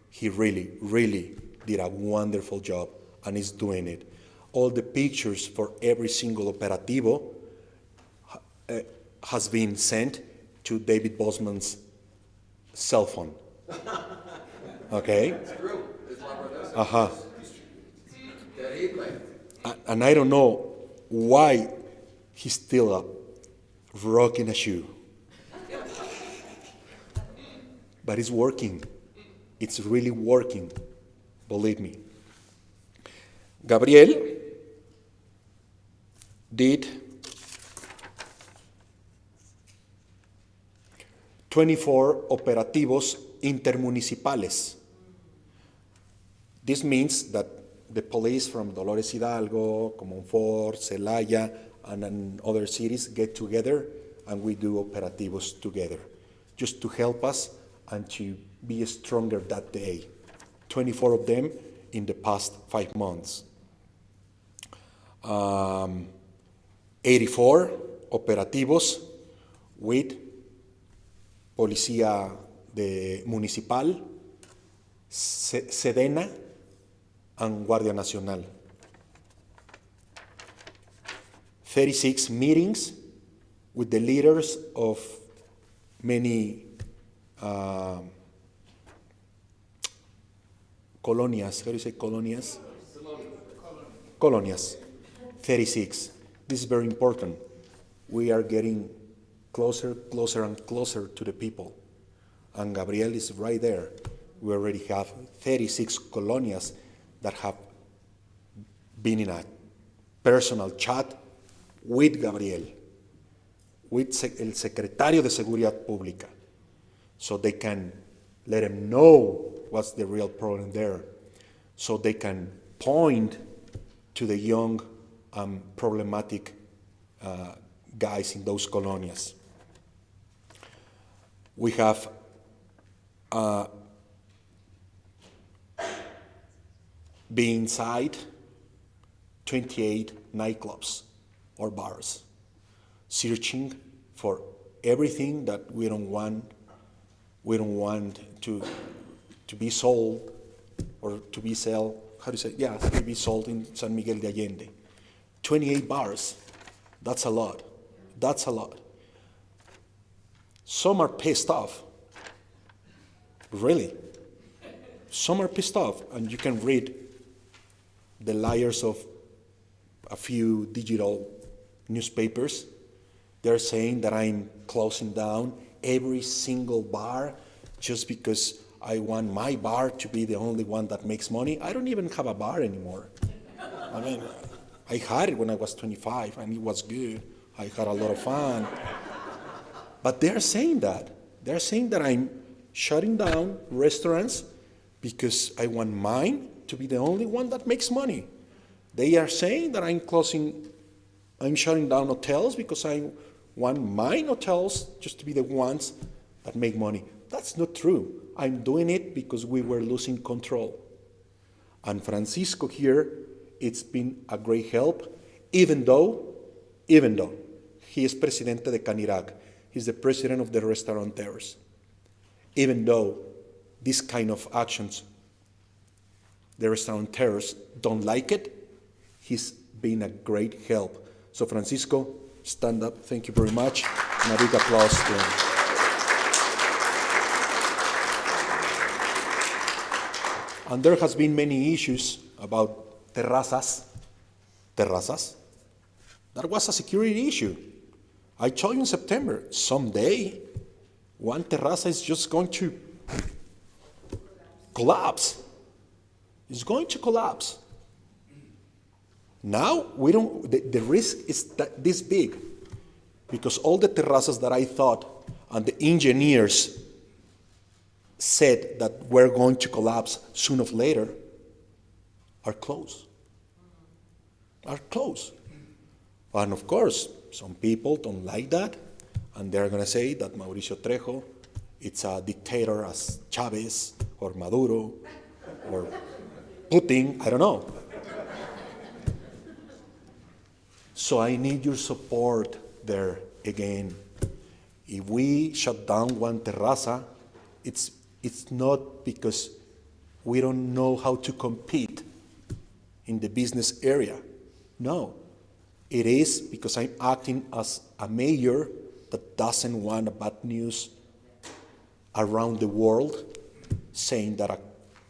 he really, really did a wonderful job and is doing it. All the pictures for every single operativo has been sent to David Bosman's cell phone. Okay? It's true. It's Uh-huh. And I don't know why he's still up rocking a shoe. But it's working. It's really working. Believe me. Gabriel did 24 operativos intermunicipales. This means that the police from Dolores Hidalgo, Comonfort, Celaya, and other cities get together and we do operativos together, just to help us and to be stronger that day. 24 of them in the past 5 months. 84 operativos with Policía Municipal, Sedena, and Guardia Nacional. 36 meetings with the leaders of many colonias. How do you say colonias? Colonias. 36. This is very important. We are getting closer and closer to the people. And Gabriel is right there. We already have 36 colonias that have been in a personal chat with Gabriel, with el secretario de Seguridad Pública, so they can let him know what's the real problem there, so they can point to the young problematic guys in those colonias. We have been inside 28 nightclubs or bars, searching for everything that we don't want to be sold or to be sold. How do you say? Yeah, to be sold in San Miguel de Allende. 28 bars. That's a lot. That's a lot. Some are pissed off. Really. Some are pissed off, and you can read the liars of a few digital newspapers. They're saying that I'm closing down every single bar just because I want my bar to be the only one that makes money. I don't even have a bar anymore. I mean, I had it when I was 25, and it was good. I had a lot of fun. But they're saying that. They're saying that I'm shutting down restaurants because I want mine to be the only one that makes money. They are saying that I'm shutting down hotels because I want my hotels just to be the ones that make money. That's not true. I'm doing it because we were losing control. And Francisco here, it's been a great help, even though he is Presidente de Canirac. He's the president of the restaurateurs. Even though this kind of actions, the restaurateurs don't like it, he's been a great help. So Francisco, stand up. Thank you very much. And a big applause to him. And there has been many issues about terrazas. That was a security issue. I told you in September, someday, one terraza is just going to collapse. It's going to collapse. Now, the risk is this big, because all the terrazas that I thought and the engineers said that were going to collapse sooner or later are closed. And of course, some people don't like that, And they're going to say that Mauricio Trejo, it's a dictator as Chavez or Maduro or Putin, I don't know. So I need your support there again. If we shut down one terraza, it's not because we don't know how to compete in the business area. No, it is because I'm acting as a mayor that doesn't want bad news around the world, saying that a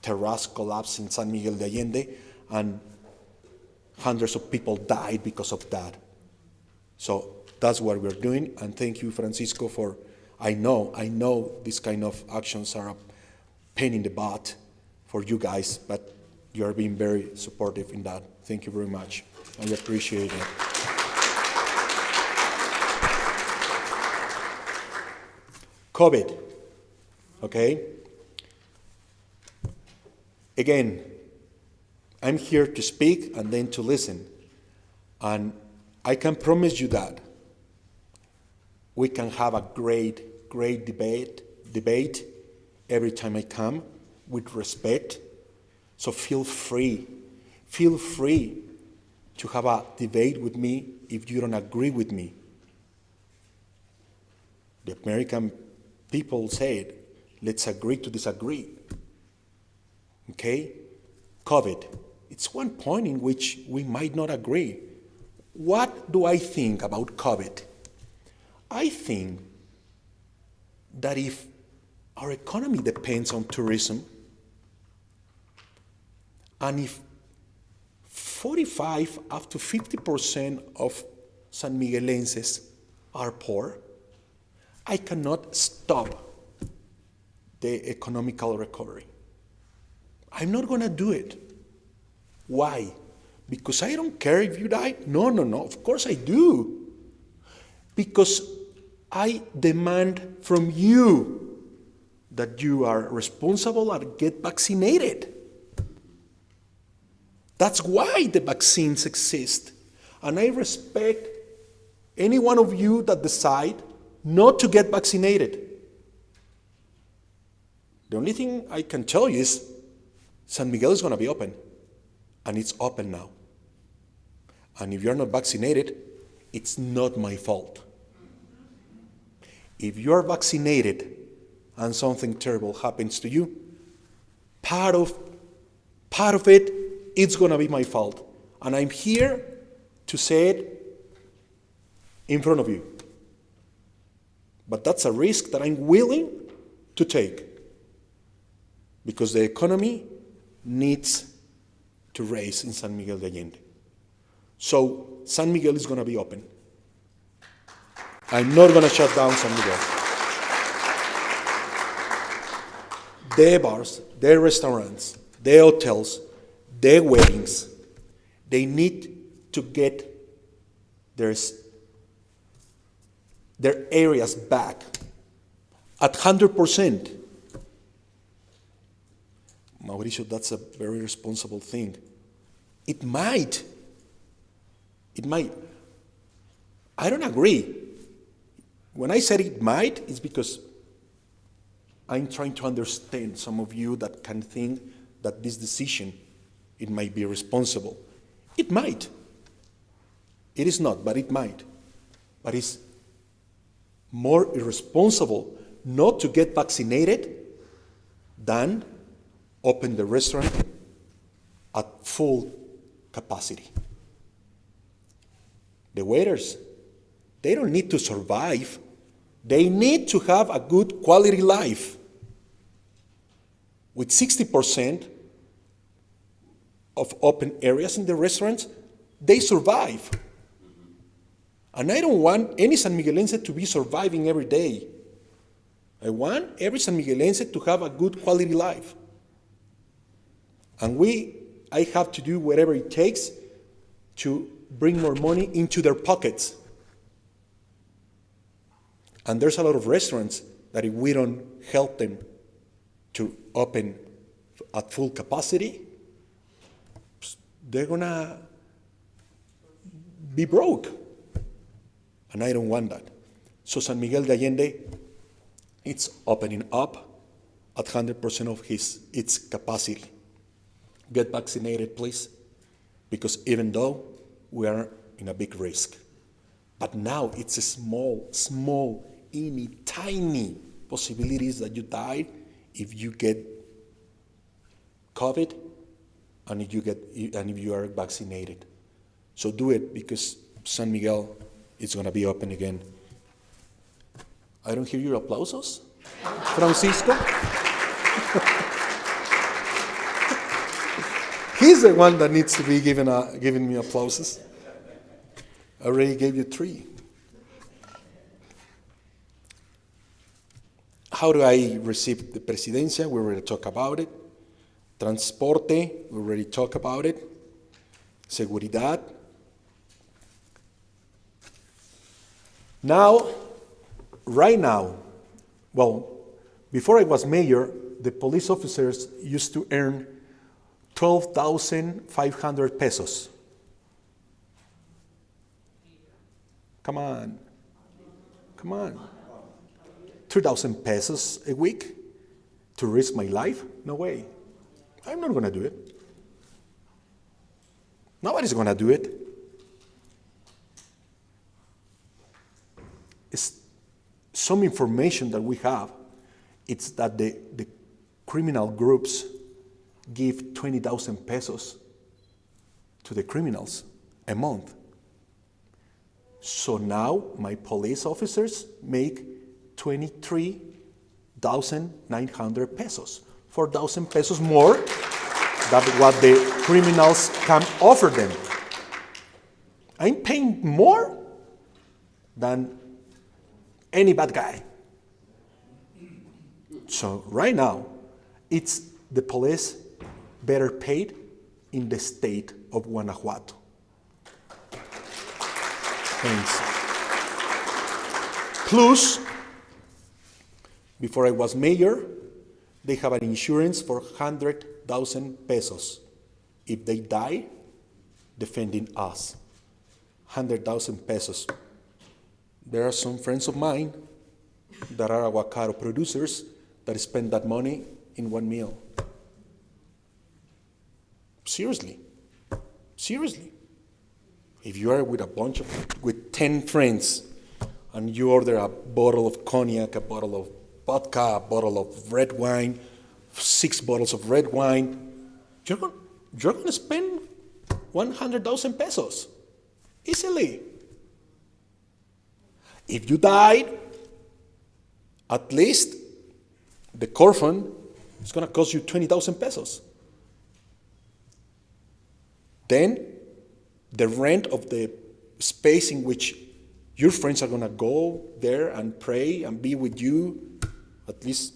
terrace collapsed in San Miguel de Allende and hundreds of people died because of that. So that's what we're doing, and thank you, Francisco, for, I know these kind of actions are a pain in the butt for you guys, but you're being very supportive in that. Thank you very much. I appreciate it. COVID, okay? Again, I'm here to speak and then to listen. And I can promise you that we can have a great debate every time I come with respect. So feel free to have a debate with me if you don't agree with me. The American people said, let's agree to disagree. Okay? COVID, it's one point in which we might not agree. What do I think about COVID? I think that if our economy depends on tourism, and if 45 up to 50% of San Miguelenses are poor, I cannot stop the economical recovery. I'm not going to do it. Why? Because I don't care if you die? No, of course I do. Because I demand from you that you are responsible and get vaccinated. That's why the vaccines exist. And I respect any one of you that decide not to get vaccinated. The only thing I can tell you is San Miguel is going to be open. And it's open now. And if you're not vaccinated, it's not my fault. If you're vaccinated and something terrible happens to you, part of it, it's going to be my fault. And I'm here to say it in front of you. But that's a risk that I'm willing to take. Because the economy needs to raise in San Miguel de Allende. So San Miguel is going to be open. I'm not going to shut down San Miguel. The bars, the restaurants, the hotels, the weddings, they need to get their areas back at 100%. Mauricio, that's a very responsible thing. It might. I don't agree. When I said it might, it's because I'm trying to understand some of you that can think that this decision, it might be responsible. It might. It is not, but it might. But it's more irresponsible not to get vaccinated than open the restaurant at full capacity. The waiters, they don't need to survive. They need to have a good quality life. With 60% of open areas in the restaurants, they survive. And I don't want any San Miguelense to be surviving every day. I want every San Miguelense to have a good quality life. And I have to do whatever it takes to bring more money into their pockets. And there's a lot of restaurants that if we don't help them to open at full capacity, they're gonna be broke. And I don't want that. So San Miguel de Allende, it's opening up at 100% of its capacity. Get vaccinated, please, because even though we are in a big risk, but now it's a small, tiny possibilities that you die if you get COVID and if you are vaccinated. So do it, because San Miguel is going to be open again. I don't hear your applauses, Francisco. He's the one that needs to be giving me applauses. I already gave you 3. How do I receive the presidencia? We already talked about it. Transporte, we already talked about it. Seguridad. Now, right now, well, before I was mayor, the police officers used to earn 12,500 pesos. Come on. 3,000 pesos a week to risk my life? No way. I'm not going to do it. Nobody's going to do it. It's some information that we have. It's that the criminal groups give 20,000 pesos to the criminals a month. So now my police officers make 23,900 pesos, 4,000 pesos more than what the criminals can offer them. I'm paying more than any bad guy. So right now, it's the police better paid in the state of Guanajuato. Thanks. Plus, before I was mayor, they have an insurance for 100,000 pesos. If they die, defending us. 100,000 pesos. There are some friends of mine that are avocado producers that spend that money in one meal. Seriously. If you are with with 10 friends and you order a bottle of cognac, a bottle of vodka, a bottle of red wine, 6 bottles of red wine, you're going to spend 100,000 pesos easily. If you died, at least the coffin is going to cost you 20,000 pesos. Then the rent of the space in which your friends are going to go there and pray and be with you, at least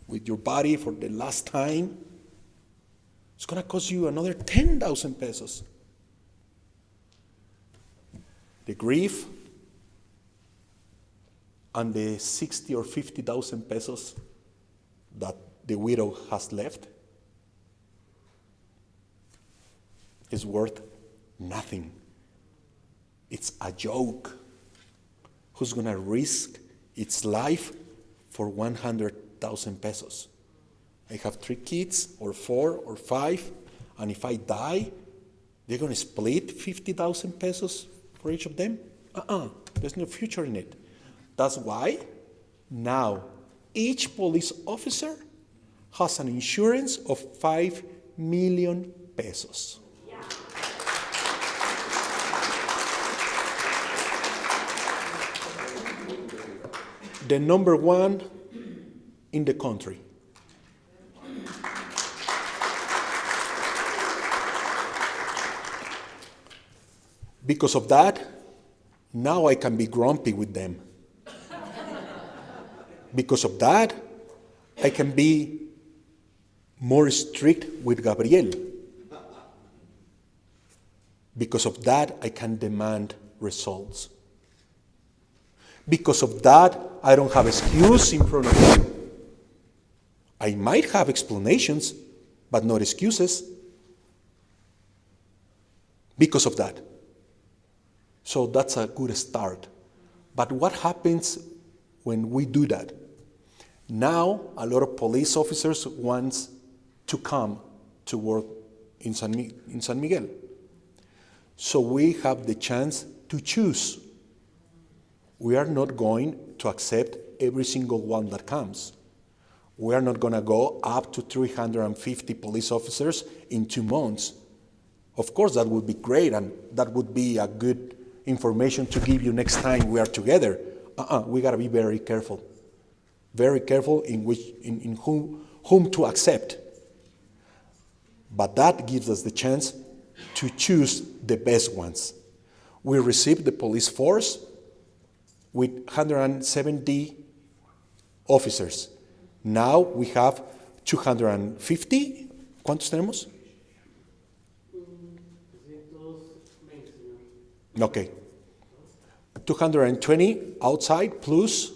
with your body for the last time, it's going to cost you another 10,000 pesos. The grief and the 60 or 50,000 pesos that the widow has left is worth nothing. It's a joke. Who's going to risk its life for 100,000 pesos? I have 3 kids, or 4 or 5, and if I die, they're going to split 50,000 pesos for each of them? There's no future in it. That's why now each police officer has an insurance of 5 million pesos. The number 1 in the country. Because of that, now I can be grumpy with them. Because of that, I can be more strict with Gabriel. Because of that, I can demand results. Because of that, I don't have excuse in front of you. I might have explanations, but not excuses. Because of that. So that's a good start. But what happens when we do that? Now, a lot of police officers want to come to work in San Miguel. So we have the chance to choose. We are not going to accept every single one that comes. We are not going to go up to 350 police officers in 2 months. Of course, that would be great, and that would be a good information to give you next time we are together. We got to be very careful in whom to accept. But that gives us the chance to choose the best ones. We received the police force with 170 officers. Now we have 250. ¿Cuántos tenemos? Okay. 220 outside plus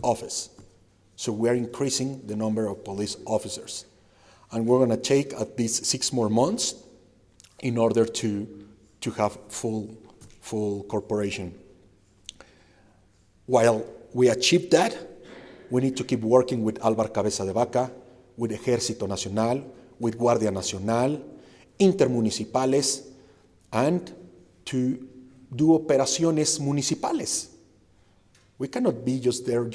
office. So we are increasing the number of police officers. And we're going to take at least 6 more months in order to have full corporation. While we achieve that, we need to keep working with Álvar Cabeza de Vaca, with Ejército Nacional, with Guardia Nacional, intermunicipales, and to do operaciones municipales. We cannot be just there,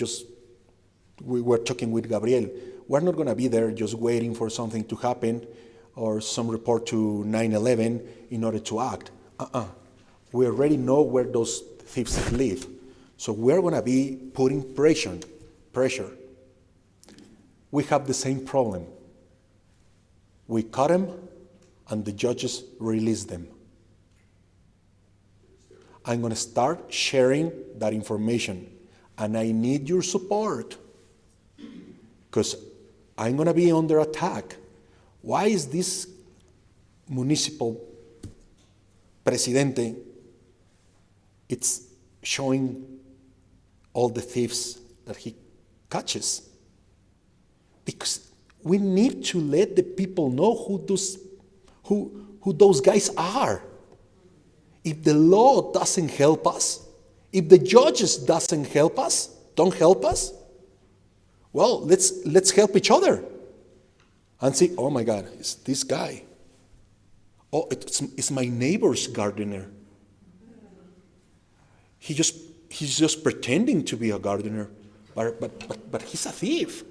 we were talking with Gabriel. We're not going to be there just waiting for something to happen or some report to 9/11 in order to act. We already know where those thieves live. So we're going to be putting pressure. We have the same problem. We caught them and the judges release them. I'm going to start sharing that information, and I need your support because I'm going to be under attack. Why is this municipal presidente, it's showing all the thieves that he catches? Because we need to let the people know who those guys are. If the law doesn't help us, if the judges don't help us, well, let's help each other and see, oh my God, it's this guy. Oh, it's my neighbor's gardener. He's just pretending to be a gardener, but he's a thief.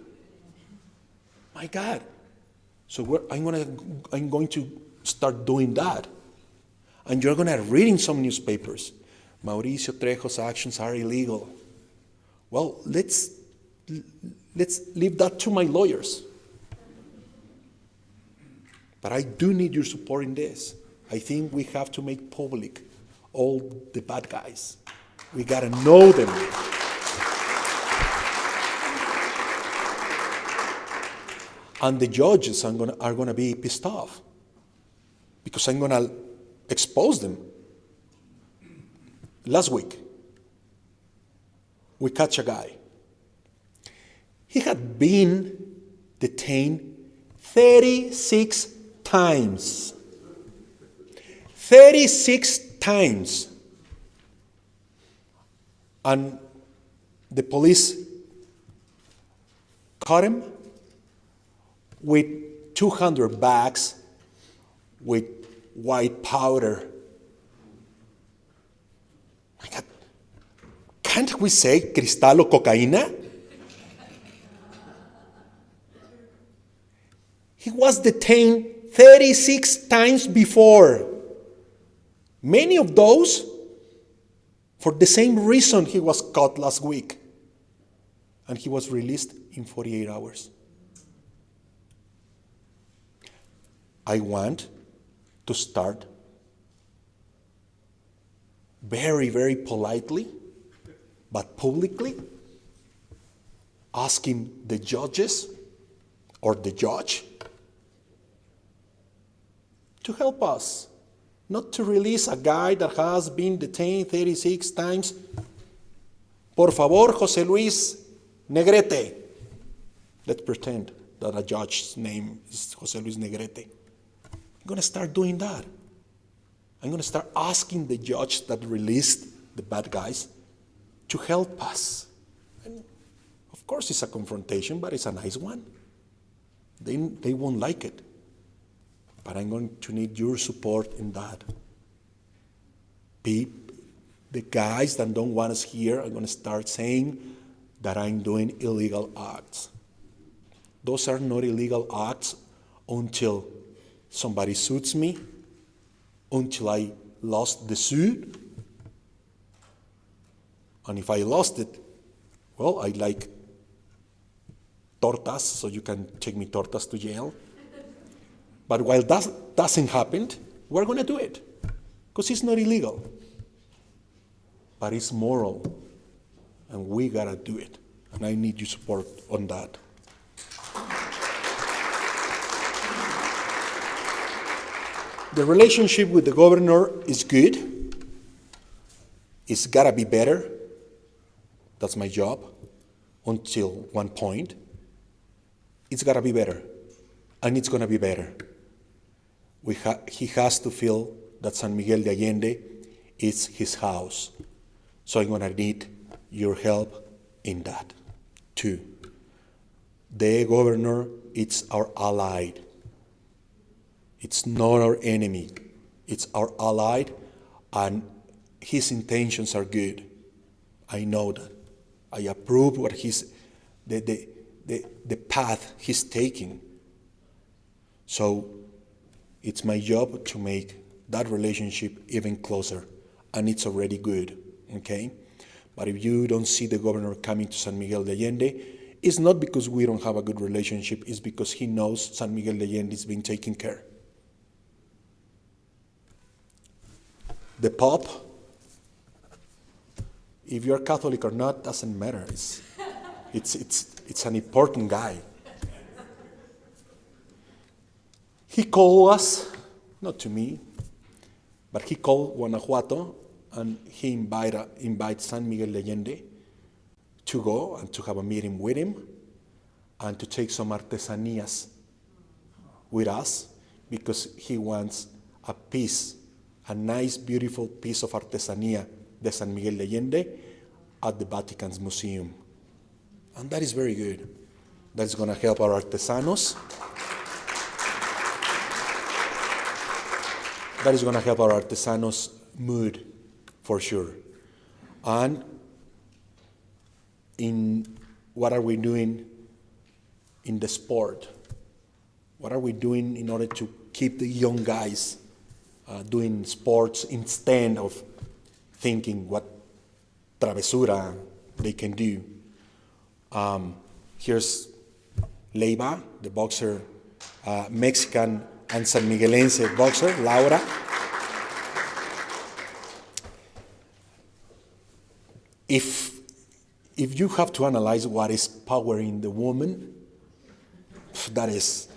My God. So I'm going to start doing that. And you're going to read in some newspapers, Mauricio Trejo's actions are illegal. Well, let's leave that to my lawyers. But I do need your support in this. I think we have to make public all the bad guys. We got to know them. And the judges are going to be pissed off because I'm going to expose them. Last week, we catch a guy. He had been detained 36 times. 36 times. And the police caught him with 200 bags with white powder. My God, can't we say cristal o cocaína? He was detained 36 times before. Many of those for the same reason he was caught last week. And he was released in 48 hours. I want to start very, very politely, but publicly, asking the judges or the judge to help us, not to release a guy that has been detained 36 times. Por favor, José Luis Negrete. Let's pretend that a judge's name is José Luis Negrete. I'm going to start doing that. I'm going to start asking the judge that released the bad guys to help us. And of course, it's a confrontation, but it's a nice one. They won't like it. But I'm going to need your support in that. The guys that don't want us here are going to start saying that I'm doing illegal acts. Those are not illegal acts until somebody suits me, until I lost the suit. And if I lost it, well, I like tortas, so you can take me tortas to jail. But while that doesn't happen, we're going to do it because it's not illegal. But it's moral, and we got to do it. And I need your support on that. The relationship with the governor is good. It's got to be better. That's my job until one point. It's got to be better, and it's going to be better. He has to feel that San Miguel de Allende is his house. So I'm going to need your help in that, too. The governor is our ally. It's not our enemy. It's our ally, and his intentions are good. I know that. I approve what the path he's taking. So it's my job to make that relationship even closer, and it's already good, okay? But if you don't see the governor coming to San Miguel de Allende, it's not because we don't have a good relationship, it's because he knows San Miguel de Allende is being taken care. The Pope, if you're Catholic or not, doesn't matter. It's an important guy. He called us, not to me, but he called Guanajuato, and he invited San Miguel de Allende to go and to have a meeting with him and to take some artesanías with us, because he wants a piece, a nice, beautiful piece of artesanía de San Miguel de Allende at the Vatican's museum. And that is very good. That is going to help our artesanos. That is going to help our artesanos' mood, for sure. And in what are we doing in the sport? What are we doing in order to keep the young guys doing sports instead of thinking what travesura they can do? Here's Leiva, the boxer, Mexican and San Miguelense boxer, Laura. If you have to analyze what is powering the woman, that is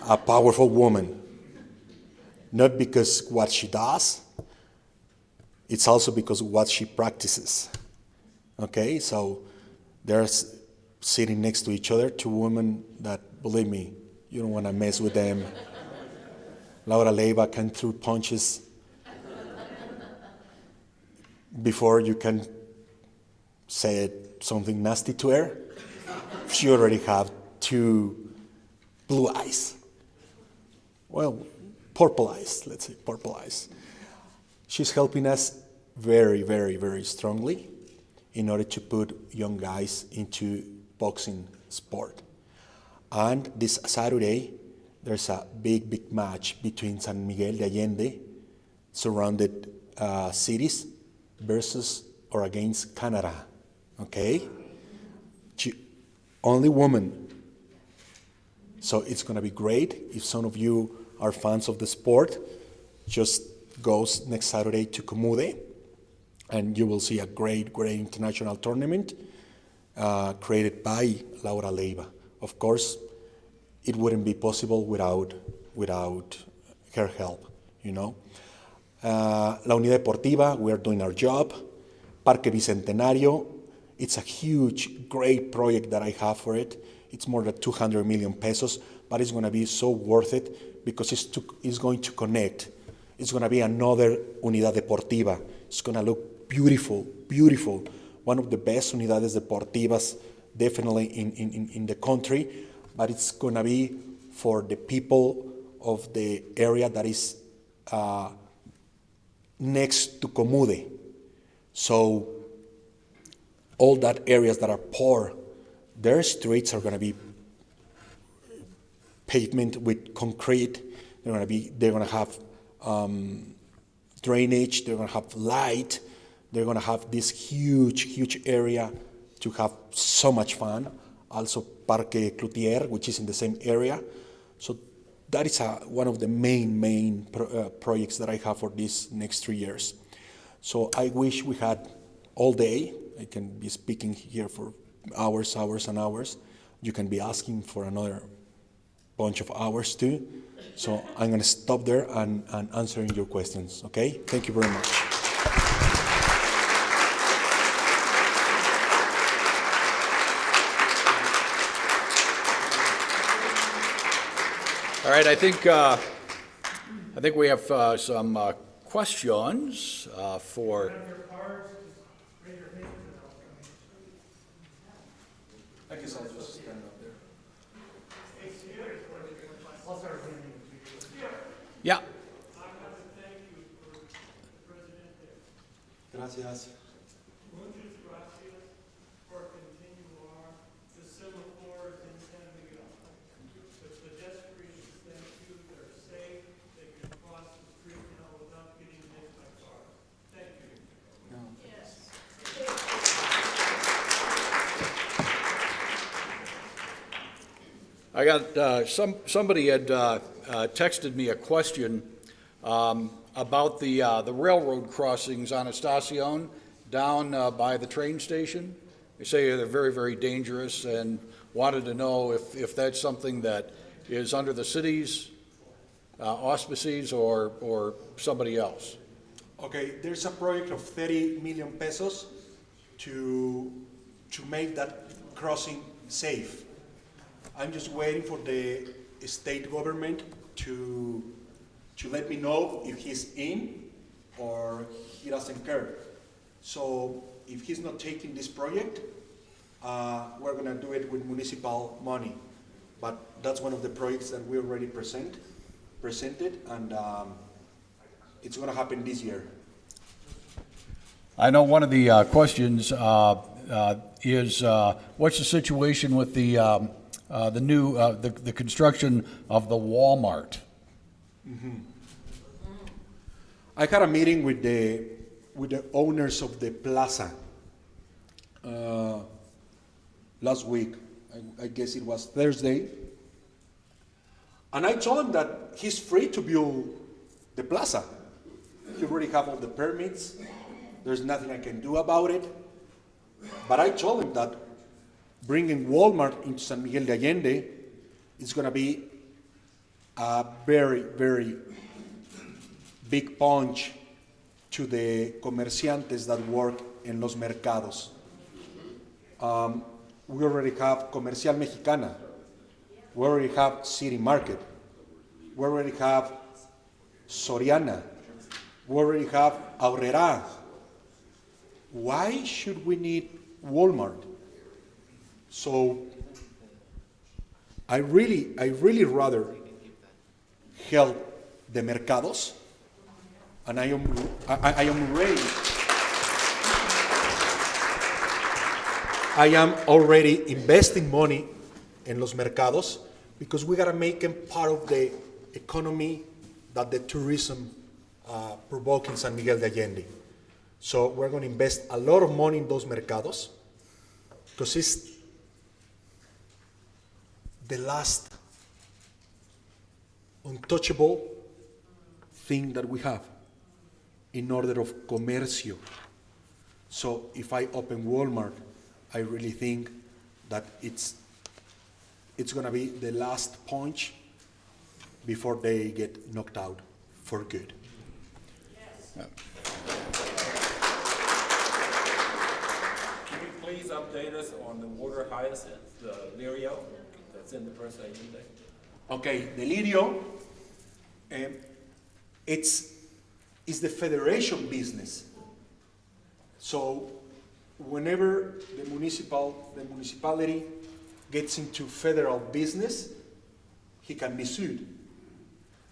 a powerful woman. Not because what she does, it's also because what she practices. Okay, so they're sitting next to each other, two women that, believe me, you don't want to mess with them. Laura Leiva can throw punches before you can say something nasty to her. She already have two blue eyes. Well, purple eyes, let's say purple eyes. She's helping us very, very, very strongly in order to put young guys into boxing sport. And this Saturday, there's a big match between San Miguel de Allende, surrounded cities, versus or against Canada, okay? Only woman. So it's gonna be great. If some of you are fans of the sport, just go next Saturday to Comude, and you will see a great international tournament created by Laura Leiva. Of course, it wouldn't be possible without her help, you know. La Unidad Deportiva, we are doing our job. Parque Bicentenario, it's a huge, great project that I have for it. It's more than 200 million pesos, but it's going to be so worth it because it's going to connect. It's going to be another Unidad Deportiva. It's going to look beautiful, beautiful, one of the best unidades deportivas definitely in the country, but it's going to be for the people of the area that is next to Comude. So all that areas that are poor, their streets are going to be pavement with concrete. They're going to have drainage. They're going to have light. They're going to have this huge area to have so much fun. Also, Parque Cloutier, which is in the same area. So that is one of the main projects that I have for these next 3 years. So I wish we had all day. I can be speaking here for hours and hours. You can be asking for another bunch of hours too. So I'm going to stop there and answering your questions, okay? Thank you very much. All right, I think we have some questions for. I guess I'll just stand up there. Yeah. Gracias. Muchas gracias por continuar the semaphores in San Miguel. The pedestrians, thank you, they're safe, they can cross the street now without getting hit by cars. Thank you. I got somebody had texted me a question about the railroad crossings on Estacion down by the train station. They say they're very dangerous and wanted to know if that's something that is under the city's auspices or somebody else. Okay, there's a project of 30 million pesos to make that crossing safe. I'm just waiting for the state government to let me know if he's in or he doesn't care. So if he's not taking this project, we're gonna do it with municipal money. But that's one of the projects that we already presented, and it's gonna happen this year. I know one of the questions is what's the situation with the new the construction of the Walmart? Mm-hmm. I had a meeting with the owners of the plaza last week. I guess it was Thursday, and I told him that he's free to build the plaza. He already have all the permits. There's nothing I can do about it. But I told him that bringing Walmart into San Miguel de Allende is going to be a very big punch to the comerciantes that work in los mercados. We already have Comercial Mexicana. We already have City Market. We already have Soriana. We already have Aurrera. Why should we need Walmart? So I really rather help the mercados, and I am ready. I am already investing money in los mercados because we gotta make them part of the economy that the tourism provoke in San Miguel de Allende. So we're going to invest a lot of money in those mercados because it's the last untouchable thing that we have in order of comercio. So if I open Walmart, I really think that it's going to be the last punch before they get knocked out for good. Can you please update us on the water hyacinth, the Lirio, that's in the first Allende? Okay, the Lirio, it's the federation business. So whenever the municipality gets into federal business, he can be sued.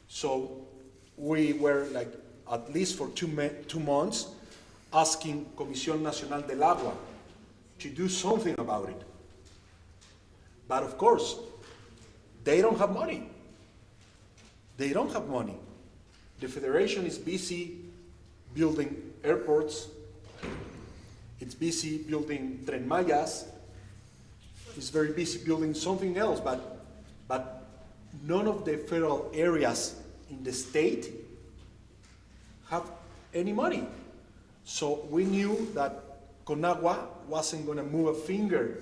So we were like, at least for 2 months, asking Comisión Nacional del Agua to do something about it. But of course, they don't have money. They don't have money. The federation is busy building airports. It's busy building Tren Mayas. It's very busy building something else, but none of the federal areas in the state have any money. So we knew that Conagua wasn't going to move a finger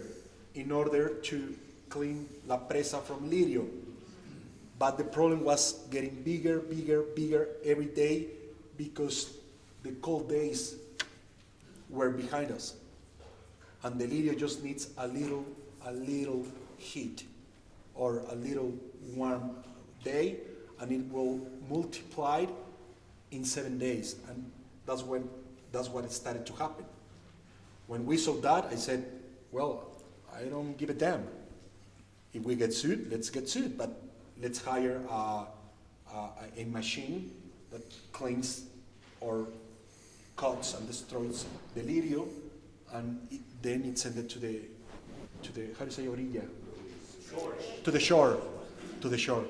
in order to clean La Presa from Lirio. But the problem was getting bigger every day because the cold days were behind us. And the Lirio just needs a little heat or a little warm day, and it will multiply in 7 days. And that's what it started to happen. When we saw that, I said, well, I don't give a damn. If we get sued, let's get sued, but let's hire a machine that cleans or cuts and destroys the lirio, and then it's sent it to the how do you say orilla? Shore. To the shore.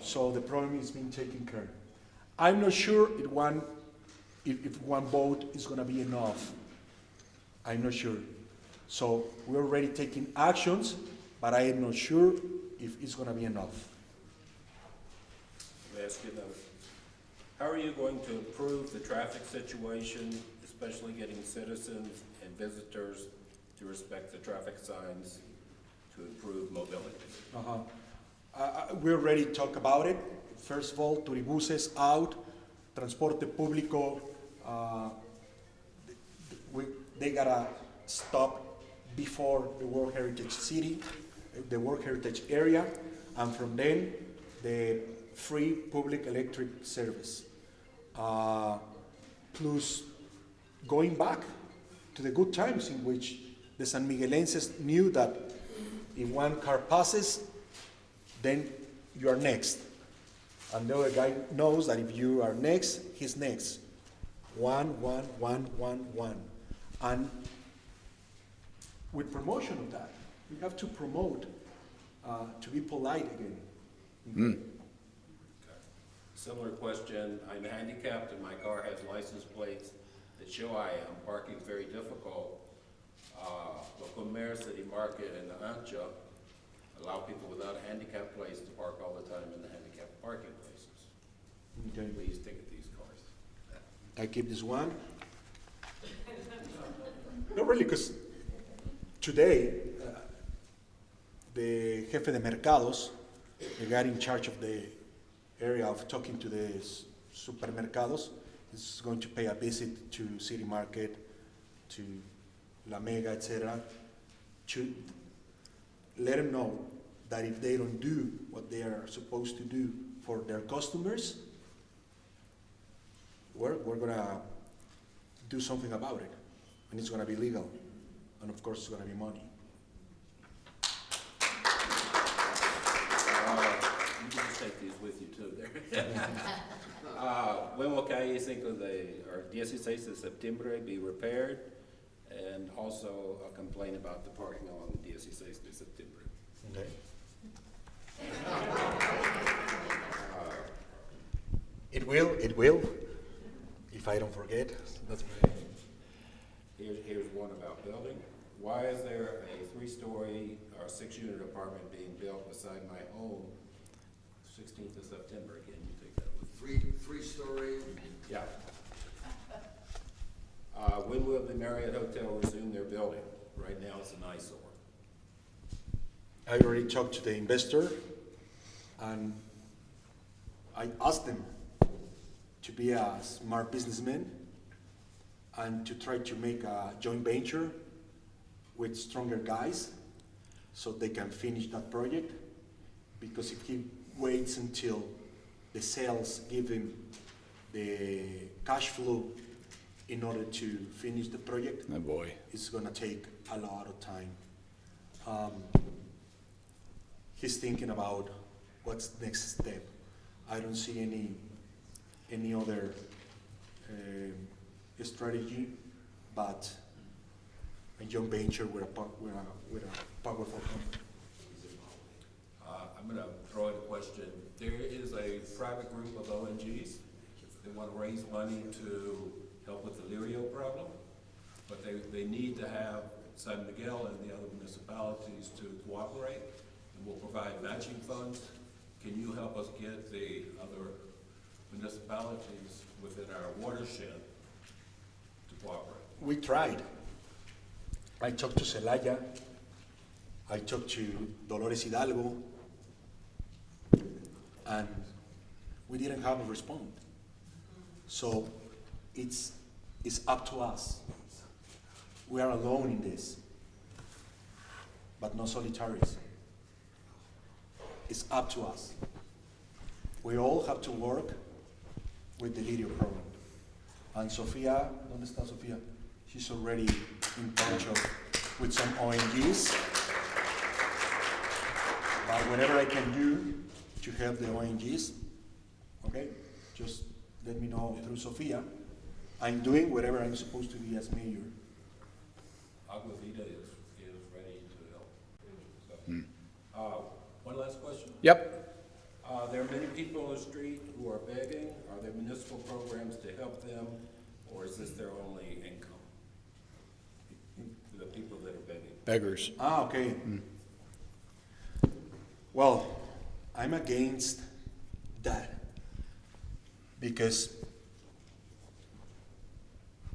So the problem is being taken care. I'm not sure if one boat is going to be enough. I'm not sure. So we're already taking actions, but I am not sure if it's going to be enough. Let me ask you though, how are you going to improve the traffic situation, especially getting citizens and visitors to respect the traffic signs to improve mobility? We already talked about it. First of all, Turibuses out, Transporte Público, they gotta stop before the World Heritage City, the World Heritage area, and from then, the free public electric service. Plus, going back to the good times in which the San Miguelenses knew that if one car passes, then you are next. And the other guy knows that if you are next, he's next. One. And with promotion of that, we have to promote to be polite again. Similar question, I'm handicapped and my car has license plates that show I am. Parking is very difficult. The Comer City Market and the Ancha allow people without a handicap place to park all the time in the handicapped parking places. Okay. Please ticket these cars. I keep this one. No, really, because today, the Jefe de Mercados, the guy in charge of the area of talking to the supermercados, is going to pay a visit to City Market, to La Mega, etc., to let them know that if they don't do what they are supposed to do for their customers, we're gonna do something about it, and it's gonna be legal, and of course it's gonna be money. You can just take these with you too there. When will calle 5 or 16 de septiembre be repaired? And also a complaint about the parking along 16 de septiembre. Okay. It will, if I don't forget. That's my... Here's one about building. Why is there a 3-story or 6-unit apartment being built beside my home, 16th of September? Again, you take that with Three-story. Yeah. When will the Marriott Hotel resume their building? Right now it's an eyesore. I already talked to the investor, and I asked them to be a smart businessman and to try to make a joint venture with stronger guys so they can finish that project. Because if he waits until the sales give him the cash flow in order to finish the project, Oh, boy. it's gonna take a lot of time. He's thinking about what's the next step. I don't see any other strategy, but a joint venture with a powerful company. I'm gonna throw in a question. There is a private group of ONGs that want to raise money to help with the Lirio problem, but they need to have San Miguel and the other municipalities to cooperate, and we'll provide matching funds. Can you help us get the other municipalities within our watershed to cooperate? We tried. I talked to Celaya, I talked to Dolores Hidalgo, and we didn't have a response. So it's up to us. We are alone in this, but not solitaries. It's up to us. We all have to work with the Lirio program. And Sofia, ¿dónde está Sofia? She's already in touch with some ONGs. But whatever I can do to help the ONGs, okay, just let me know through Sofia. I'm doing whatever I'm supposed to be as mayor. Agua Vida is ready to help. So, one last question. Yep. There are many people on the street who are begging. Are there municipal programs to help them, or is this their only income? The people that are begging. Beggars. Okay. Well, I'm against that because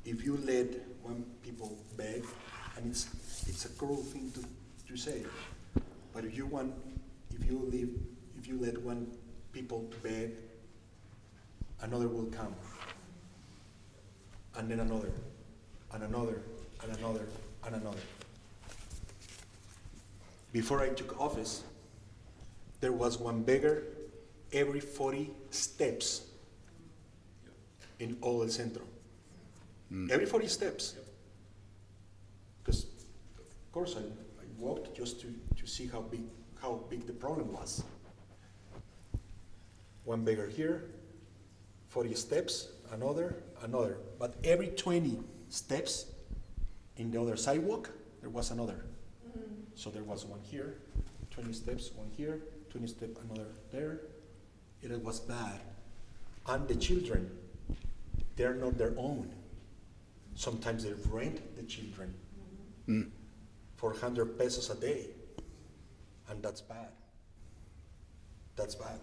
if you let one people beg, and it's a cruel thing to say, but if you let one people beg, another will come, and then another, and another, and another, and another. Before I took office, there was one beggar every 40 steps in all El Centro. Every 40 steps. Because, of course, I walked just to see how big the problem was. One beggar here, 40 steps, another. But every 20 steps in the other sidewalk, there was another. So there was one here, 20 steps, one here, 20 steps, another there. It was bad. And the children, they're not their own. Sometimes they rent the children for 100 pesos a day. And that's bad. That's bad.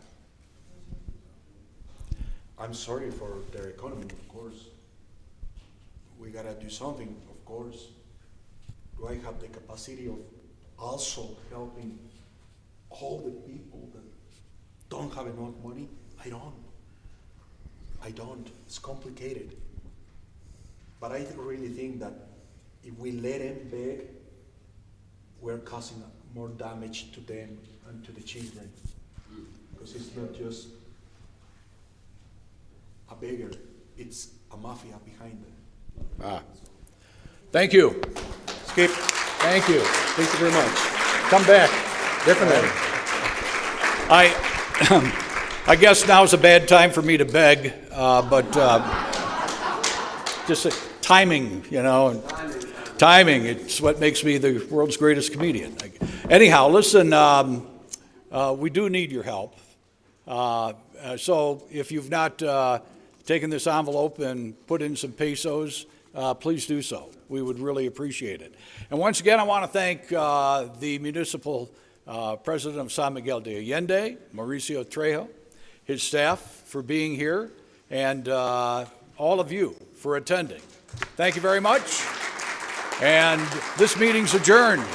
I'm sorry for their economy, of course. We gotta do something, of course. Do I have the capacity of also helping all the people that don't have enough money? I don't. It's complicated. But I really think that if we let them beg, we're causing more damage to them and to the children. Because it's not just a beggar, it's a mafia behind them. Thank you. Skip, Thank you. thank you very much. Come back. Definitely. I guess now's a bad time for me to beg, but just timing, timing. It's what makes me the world's greatest comedian. Anyhow, listen, we do need your help. So if you've not taken this envelope and put in some pesos, please do so. We would really appreciate it. And once again, I want to thank the municipal president of San Miguel de Allende, Mauricio Trejo, his staff for being here, and all of you for attending. Thank you very much. And this meeting's adjourned.